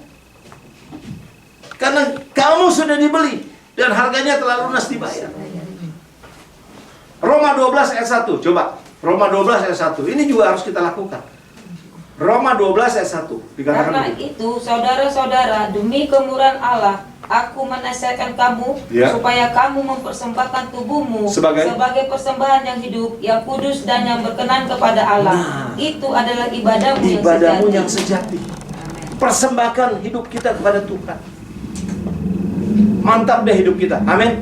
Karena kamu sudah dibeli dan harganya telah lunas dibayar. Roma 12 ayat 1, coba. Roma 12 ayat 1. Ini juga harus kita lakukan. Roma 12 ayat 1 dikatakan Karena begitu. itu, saudara-saudara, demi kemurahan Allah, aku menasihatkan kamu supaya kamu mempersembahkan tubuhmu sebagai persembahan yang hidup, yang kudus dan yang berkenan kepada Allah. Itu adalah ibadahmu yang sejati. Persembahkan hidup kita kepada Tuhan. Mantap deh hidup kita. Amin.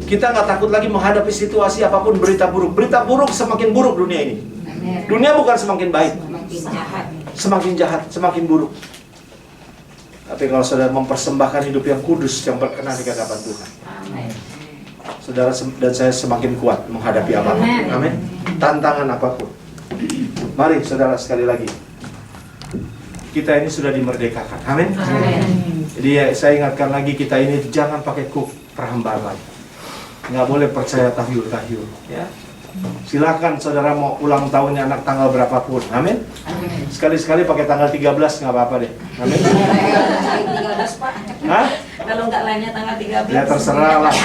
Kita nggak takut lagi menghadapi situasi apapun, berita buruk. Berita buruk semakin buruk dunia ini. Dunia bukan semakin baik, semakin jahat, semakin buruk. Tapi kalau saudara mempersembahkan hidup yang kudus, yang berkenan di hadapan Tuhan, saudara dan saya semakin kuat menghadapi apapun. Amin. Tantangan apapun. Mari saudara, sekali lagi, kita ini sudah dimerdekakan. Amin. Jadi ya, saya ingatkan lagi, kita ini jangan pakai perhambaan lagi. Nggak boleh percaya tahyul-tahyul. Ya. Silakan saudara mau ulang tahunnya anak tanggal berapapun. Amin. Sekali-sekali pakai tanggal 13 nggak apa-apa deh. Amin. 13, Pak. Hah? Kalau nggak lainnya tanggal 13. Ya terserah lah.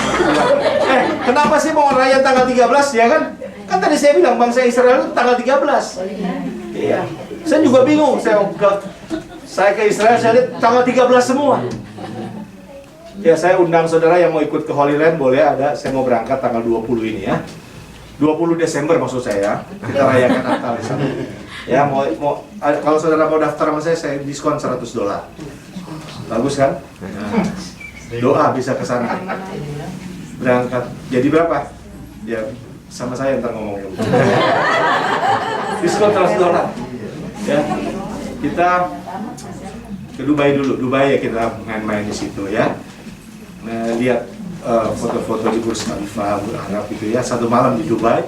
Kenapa sih mau raya tanggal 13 ya kan? Kan tadi saya bilang bangsa Israel itu tanggal 13. Iya. Saya juga bingung. Saya ke Israel, saya lihat tanggal 13 semua. Ya, saya undang saudara yang mau ikut ke Holy Land, boleh ada. Saya mau berangkat tanggal 20 ini ya. 20 Desember maksud saya. Kita rayakan Natal di sana. Ya, kalau saudara mau daftar sama saya diskon $100. Bagus kan? Nah, doa bisa ke sana. Berangkat. Jadi berapa? Ya, sama saya ntar ngomongnya. Diskon $100. Ya, kita ke Dubai dulu. Dubai ya kita main-main di situ ya. Lihat foto-foto di Burj Khalifa, Burj Arab gitu ya. Satu malam di Dubai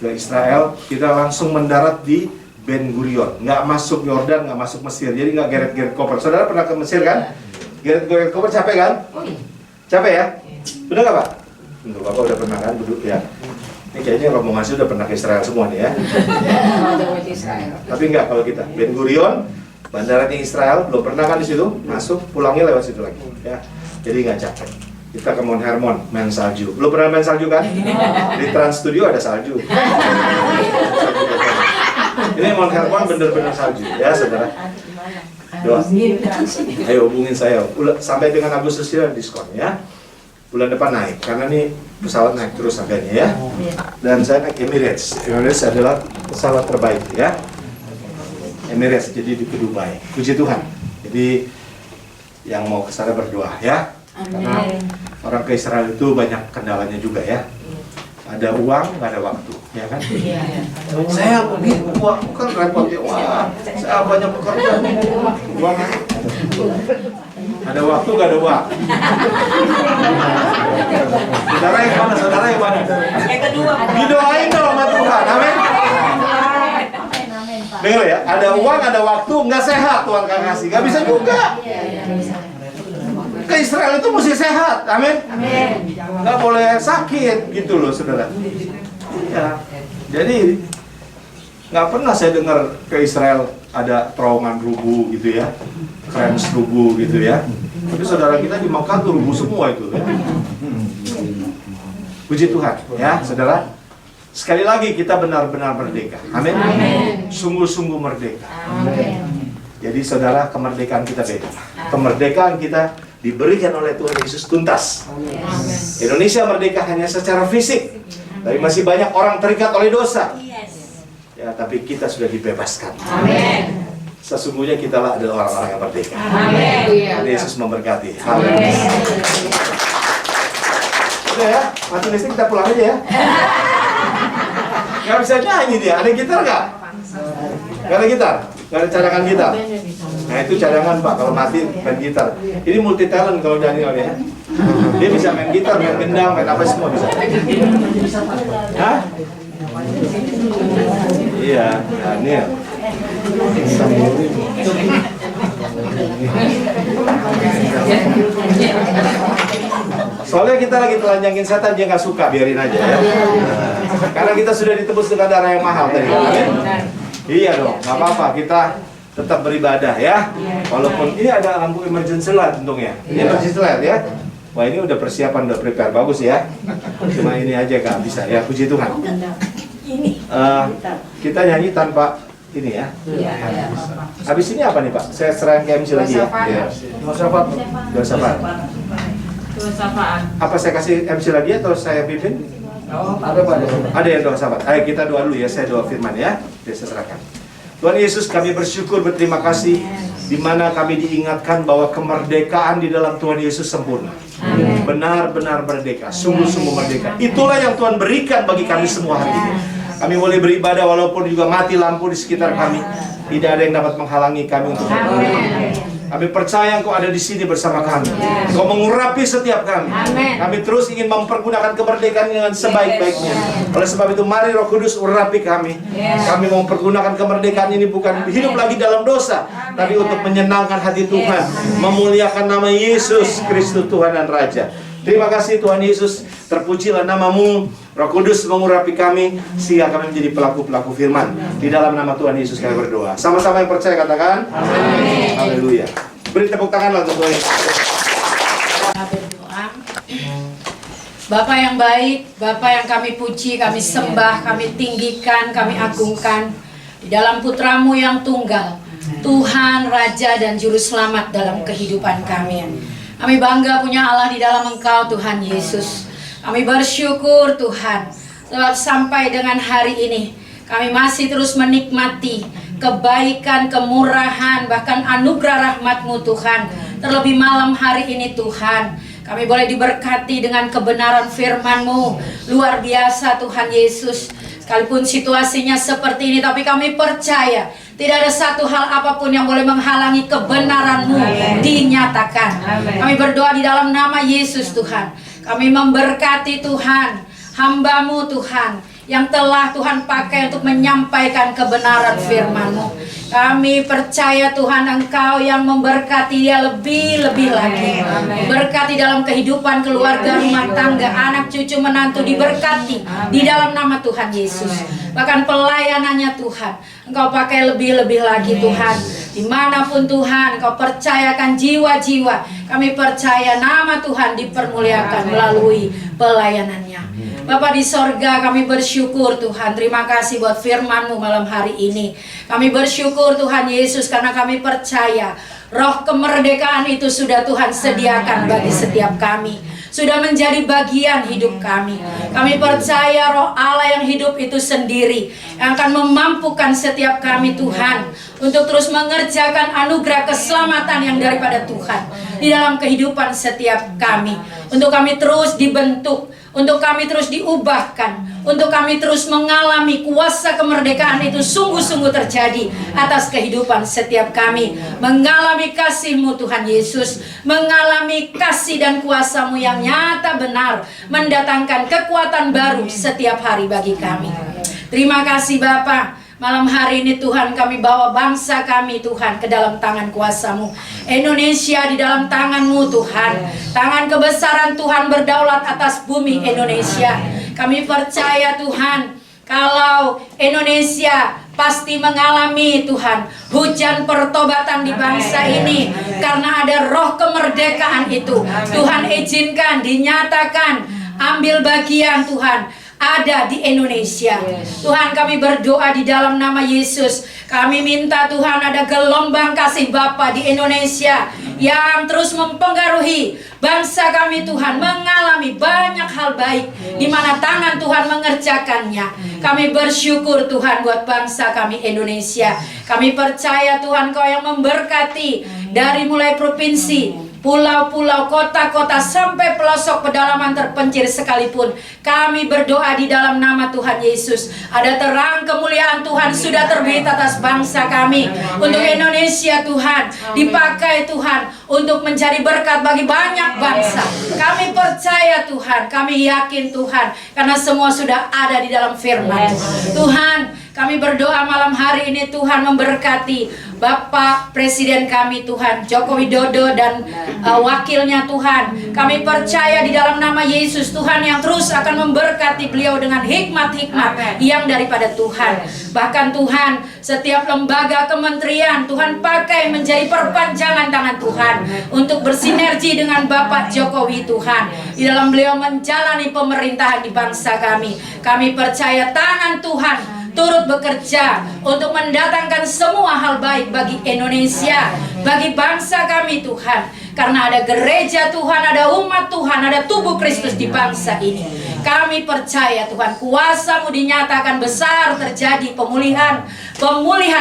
ke Israel, kita langsung mendarat di Ben Gurion. Nggak masuk Yordan, nggak masuk Mesir. Jadi nggak geret-geret koper. Saudara pernah ke Mesir kan? Geret-geret koper capek kan? Capek ya? Udah nggak Pak? Untuk Bapak udah pernah kan duduk ya? Ini kayaknya rombongan sih udah pernah ke Israel semua nih ya. Tapi enggak kalau kita Ben Gurion, bandaranya Israel, belum pernah kan di situ, masuk, pulangnya lewat situ lagi. Ya, jadi nggak capek. Kita ke Mount Hermon, main salju. Belum pernah main salju kan? Di Trans Studio ada salju. Ini Mount Hermon bener-bener salju, ya saudara. Doa. Ayo hubungin saya. Sampai dengan Agustus ya diskon ya. Bulan depan naik, karena nih pesawat naik terus harganya ya. Dan saya naik Emirates. Emirates adalah pesawat terbaik ya. Emirates, jadi di Dubai. Puji Tuhan. Jadi yang mau ke sana berdoa ya. Karena orang ke Israel itu banyak kendalanya juga ya. Ada uang, nggak ada waktu, ya kan? Saya begini, uang kan repot ya. Wah, saya banyak pekerjaan. Uang ada waktu, nggak ada uang. Saudara yang mana? Saudara yang mana? Yang kedua. Didoain dong sama Tuhan, amin. Dengar ya, ada uang, ada waktu, nggak sehat Tuhan kasih, nggak bisa juga. Ke Israel itu mesti sehat, amin. Nggak boleh sakit, gitu loh saudara. Ya, jadi nggak pernah saya dengar ke Israel ada terowongan rubuh gitu ya, krens rubuh gitu ya. Tapi saudara kita di Makkah tuh rubuh semua itu. Ya. Puji Tuhan, ya saudara. Sekali lagi kita benar-benar merdeka, amin. Sungguh-sungguh merdeka. Amin. Jadi saudara, kemerdekaan kita beda. Kemerdekaan kita diberikan oleh Tuhan Yesus tuntas. Indonesia merdeka hanya secara fisik, tapi masih banyak orang terikat oleh dosa. Ya, tapi kita sudah dibebaskan. Amin. Sesungguhnya kita adalah orang-orang yang merdeka. Amin. Yesus memberkati. Amin. Udah ya, mati listrik kita pulang aja ya. Gak bisa nyanyi dia. Ada gitar nggak? Gak ada gitar? Gak ada cadangan gitar? Nah itu cadangan Pak, kalau mati main gitar. Ini multi talent kalau Daniel ya. Dia bisa main gitar, main gendang, main apa semua bisa. Hah? Iya, Daniel. Soalnya kita lagi telanjangin setan, dia nggak suka, biarin aja ya. Karena kita sudah ditebus dengan darah yang mahal tadi. Iya dong, nggak apa-apa, kita tetap beribadah ya. Walaupun ini ada lampu emergency light untungnya. Ini emergency light ya. Wah ini udah persiapan, udah prepare, bagus ya. Cuma ini aja nggak bisa ya, puji Tuhan. Kita nyanyi tanpa ini ya. Habis ini apa nih Pak? Saya serahkan ke MC lagi ya. Doa syafaat. Apa saya kasih MC lagi atau saya pimpin? Ada yang doa syafaat. Ayo kita doa dulu ya, saya doa firman ya. Saya serahkan. Tuhan Yesus, kami bersyukur, berterima kasih di mana kami diingatkan bahwa kemerdekaan di dalam Tuhan Yesus sempurna. Benar-benar merdeka, sungguh-sungguh merdeka. Itulah yang Tuhan berikan bagi kami semua hari ini. Kami boleh beribadah walaupun juga mati lampu di sekitar kami. Tidak ada yang dapat menghalangi kami untuk beribadah. Kami percaya Engkau ada di sini bersama kami. Engkau mengurapi setiap kami. Kami terus ingin mempergunakan kemerdekaan dengan sebaik-baiknya. Oleh sebab itu mari Roh Kudus urapi kami. Kami mau mempergunakan kemerdekaan ini bukan hidup lagi dalam dosa, tapi untuk menyenangkan hati Tuhan, memuliakan nama Yesus Kristus Tuhan dan Raja. Terima kasih Tuhan Yesus, terpujilah nama-Mu. Roh Kudus mengurapi kami sehingga kami menjadi pelaku-pelaku firman. Di dalam nama Tuhan Yesus kami berdoa. Sama-sama yang percaya katakan amin. Haleluya. Beri tepuk tanganlah untuk Tuhan Yesus. Bapa yang baik, Bapa yang kami puji, kami sembah, kami tinggikan, kami agungkan di dalam Putra-Mu yang tunggal, Tuhan, Raja dan Juru Selamat dalam kehidupan kami. Kami bangga punya Allah di dalam Engkau Tuhan Yesus. Kami bersyukur Tuhan, sebab sampai dengan hari ini kami masih terus menikmati kebaikan, kemurahan, bahkan anugerah rahmat-Mu Tuhan. Terlebih malam hari ini Tuhan, Kami boleh diberkati dengan kebenaran firman-Mu. Luar biasa Tuhan Yesus. Sekalipun situasinya seperti ini, tapi kami percaya tidak ada satu hal apapun yang boleh menghalangi kebenaran-Mu dinyatakan. Kami berdoa di dalam nama Yesus Tuhan. Kami memberkati Tuhan, hamba-Mu Tuhan, yang telah Tuhan pakai untuk menyampaikan kebenaran firman-Mu. Kami percaya Tuhan Engkau yang memberkati dia lebih-lebih lagi. Berkati dalam kehidupan keluarga, rumah tangga, anak cucu menantu diberkati di dalam nama Tuhan Yesus. Bahkan pelayanannya Tuhan Engkau pakai lebih-lebih lagi Tuhan. Dimanapun Tuhan Engkau percayakan jiwa-jiwa, kami percaya nama Tuhan dipermuliakan melalui pelayanannya. Bapa di sorga, kami bersyukur Tuhan. Terima kasih buat firman-Mu malam hari ini. Kami bersyukur Tuhan Yesus karena kami percaya roh kemerdekaan itu sudah Tuhan sediakan bagi setiap kami. Sudah menjadi bagian hidup kami. Kami percaya roh Allah yang hidup itu sendiri yang akan memampukan setiap kami Tuhan untuk terus mengerjakan anugerah keselamatan yang daripada Tuhan di dalam kehidupan setiap kami. Untuk kami terus dibentuk, untuk kami terus diubahkan, untuk kami terus mengalami kuasa kemerdekaan itu sungguh-sungguh terjadi atas kehidupan setiap kami. Mengalami kasih-Mu Tuhan Yesus, mengalami kasih dan kuasa-Mu yang nyata benar, mendatangkan kekuatan baru setiap hari bagi kami. Terima kasih Bapa. Malam hari ini Tuhan kami bawa bangsa kami Tuhan ke dalam tangan kuasa-Mu. Indonesia di dalam tangan-Mu Tuhan. Tangan kebesaran Tuhan berdaulat atas bumi Indonesia. Kami percaya Tuhan, kalau Indonesia pasti mengalami Tuhan hujan pertobatan di bangsa ini karena ada roh kemerdekaan itu. Tuhan izinkan, dinyatakan, ambil bagian Tuhan ada di Indonesia. Tuhan kami berdoa di dalam nama Yesus. Kami minta Tuhan ada gelombang kasih Bapa di Indonesia yang terus mempengaruhi bangsa kami Tuhan mengalami banyak hal baik di mana tangan Tuhan mengerjakannya. Kami bersyukur Tuhan buat bangsa kami Indonesia. Kami percaya Tuhan Kau yang memberkati dari mulai provinsi, pulau-pulau, kota-kota sampai pelosok pedalaman terpencil sekalipun. Kami berdoa di dalam nama Tuhan Yesus. Ada terang kemuliaan Tuhan sudah terbit atas bangsa kami. Untuk Indonesia Tuhan dipakai Tuhan untuk menjadi berkat bagi banyak bangsa. Kami percaya Tuhan, kami yakin Tuhan, karena semua sudah ada di dalam firman Tuhan. Kami berdoa malam hari ini Tuhan memberkati Bapak Presiden kami Tuhan Joko Widodo dan wakilnya Tuhan. Kami percaya di dalam nama Yesus Tuhan yang terus akan memberkati beliau dengan hikmat-hikmat yang daripada Tuhan. Bahkan Tuhan setiap lembaga kementerian Tuhan pakai menjadi perpanjangan tangan Tuhan untuk bersinergi dengan Bapak Jokowi Tuhan di dalam beliau menjalani pemerintahan di bangsa kami. Kami percaya tangan Tuhan turut bekerja untuk mendatangkan semua hal baik bagi Indonesia, bagi bangsa kami Tuhan. Karena ada gereja Tuhan, ada umat Tuhan, ada tubuh Kristus di bangsa ini. Kami percaya Tuhan, kuasa-Mu dinyatakan besar, terjadi pemulihan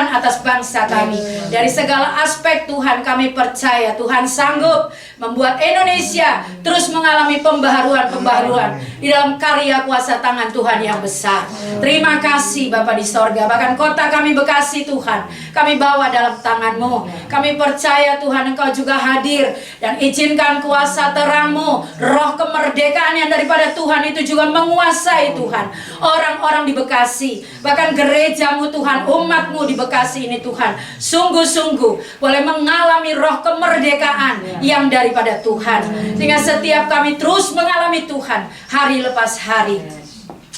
atas bangsa kami. Dari segala aspek Tuhan kami percaya Tuhan sanggup membuat Indonesia terus mengalami pembaharuan di dalam karya kuasa tangan Tuhan yang besar. Terima kasih Bapa di sorga. Bahkan kota kami Bekasi Tuhan, kami bawa dalam tangan-Mu. Kami percaya Tuhan Engkau juga hadir, dan izinkan kuasa terang-Mu, roh kemerdekaan yang daripada Tuhan itu juga menguasai Tuhan orang-orang di Bekasi. Bahkan gereja-Mu Tuhan, umat-Mu di Bekasi ini Tuhan sungguh-sungguh boleh mengalami roh kemerdekaan yang daripada Tuhan, sehingga setiap kami terus mengalami Tuhan hari lepas hari.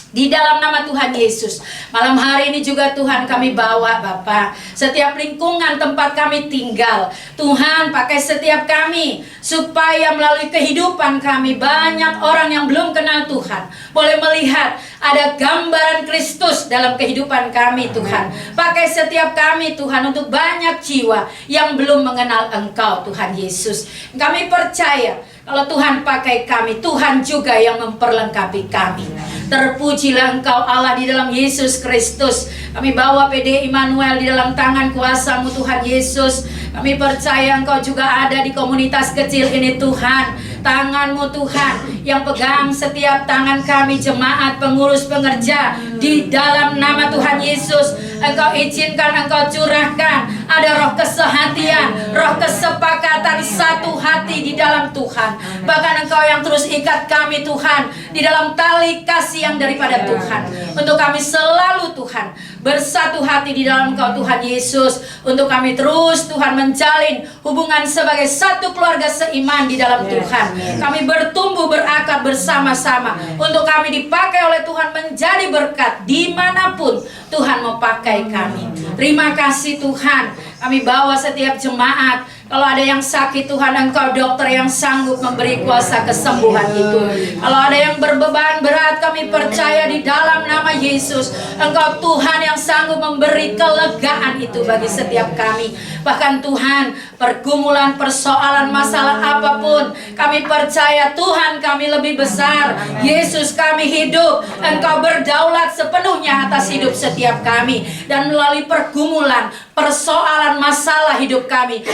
Di dalam nama Tuhan Yesus, malam hari ini juga Tuhan kami bawa Bapa setiap lingkungan tempat kami tinggal. Tuhan pakai setiap kami supaya melalui kehidupan kami banyak orang yang belum kenal Tuhan boleh melihat ada gambaran Kristus dalam kehidupan kami Tuhan. Pakai setiap kami Tuhan untuk banyak jiwa yang belum mengenal Engkau Tuhan Yesus. Kami percaya kalau Tuhan pakai kami, Tuhan juga yang memperlengkapi kami. Terpujilah Engkau Allah di dalam Yesus Kristus. Kami bawa PD Immanuel di dalam tangan kuasa-Mu Tuhan Yesus. Kami percaya Engkau juga ada di komunitas kecil ini Tuhan. Tangan-Mu Tuhan yang pegang setiap tangan kami jemaat, pengurus, pengerja, di dalam nama Tuhan Yesus. Engkau izinkan, Engkau curahkan ada roh kesehatian, roh kesepakatan satu hati di dalam Tuhan. Bahkan Engkau yang terus ikat kami Tuhan di dalam tali kasih yang daripada Tuhan, untuk kami selalu Tuhan bersatu hati di dalam Engkau Tuhan Yesus, untuk kami terus Tuhan menjalin hubungan sebagai satu keluarga seiman di dalam Tuhan. Kami bertumbuh berakar bersama-sama, untuk kami dipakai oleh Tuhan menjadi berkat dimanapun Tuhan mau pakai kami. Terima kasih Tuhan. Kami bawa setiap jemaat. Kalau ada yang sakit Tuhan, Engkau dokter yang sanggup memberi kuasa kesembuhan itu. Kalau ada yang berbeban berat, kami percaya di dalam nama Yesus, Engkau Tuhan yang sanggup memberi kelegaan itu bagi setiap kami. Bahkan Tuhan, pergumulan, persoalan, masalah apapun, kami percaya Tuhan kami lebih besar. Yesus kami hidup, Engkau berdaulat sepenuhnya atas hidup setiap kami. Dan melalui pergumulan, persoalan, masalah hidup kami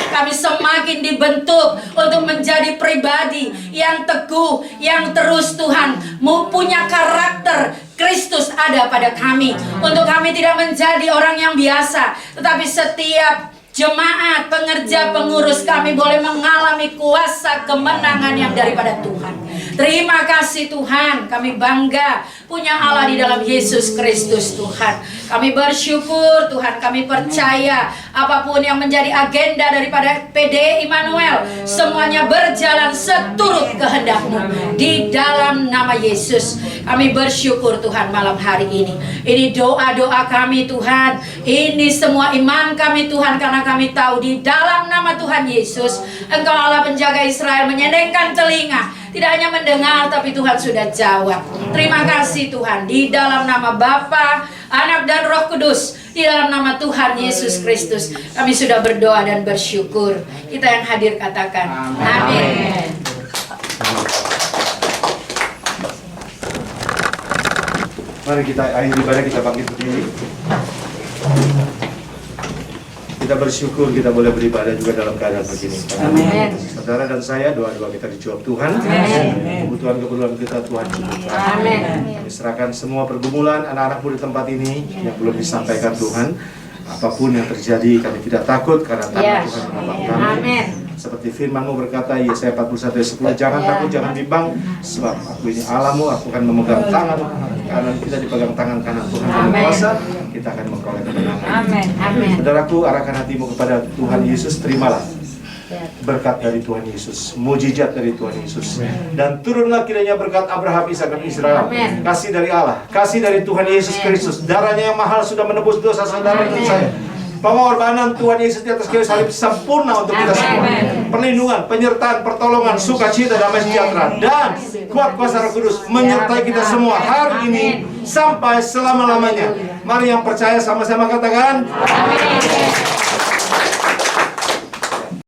semakin dibentuk untuk menjadi pribadi yang teguh, yang terus Tuhan punya karakter Kristus ada pada kami. Untuk kami tidak menjadi orang yang biasa, tetapi setiap jemaat, pengerja, pengurus kami boleh mengalami kuasa kemenangan yang daripada Tuhan. Terima kasih Tuhan, kami bangga punya Allah di dalam Yesus Kristus Tuhan. Kami bersyukur Tuhan, kami percaya apapun yang menjadi agenda daripada PDI Immanuel, semuanya berjalan seturut kehendak-Mu di dalam nama Yesus. Kami bersyukur Tuhan malam hari ini. Ini doa-doa kami Tuhan, ini semua iman kami Tuhan, karena kami tahu di dalam nama Tuhan Yesus, Engkau Allah penjaga Israel, menyendengkan telinga, tidak hanya mendengar tapi Tuhan sudah jawab. Terima kasih Tuhan, di dalam nama Bapa, Anak dan Roh Kudus, di dalam nama Tuhan Yesus Kristus, kami sudah berdoa dan bersyukur. Kita yang hadir katakan amin. Mari kita akhiri ibadah, kita bangkit berdiri. Kita bersyukur kita boleh beribadah juga dalam keadaan begini. Amin. Saudara dan saya, doa-doa kita dijawab Tuhan. Kebutuhan-kebutuhan kita Tuhan cukupkan. Amin. Kami serahkan semua pergumulan anak-anakmu di tempat ini yang belum disampaikan Tuhan. Apapun yang terjadi, kami tidak takut karena tangan Tuhan menopang kami. Amin. Seperti firman-Mu berkata, Yesaya 41:10, jangan takut, jangan bimbang, sebab aku ini Allah-Mu, aku akan memegang tangan kanan kita, dipegang tangan kanan Tuhan yang berkuasa, kita akan memperoleh kemenangan. Amin. Amin. Saudaraku, arahkan hatimu kepada Tuhan Yesus, terimalah berkat dari Tuhan Yesus, mujizat dari Tuhan Yesus, dan turunlah kiranya berkat Abraham, Ishak dan Israel. Amin. Kasih dari Allah, kasih dari Tuhan Yesus Kristus, darahnya yang mahal sudah menebus dosa saudara dan saya. Pengorbanan Tuhan Yesus di atas kayu salib sempurna untuk kita semua. Perlindungan, penyertaan, pertolongan, sukacita, damai sejahtera, dan kuat kuasa Roh Kudus menyertai kita semua hari ini sampai selama-lamanya. Mari yang percaya sama-sama katakan amin.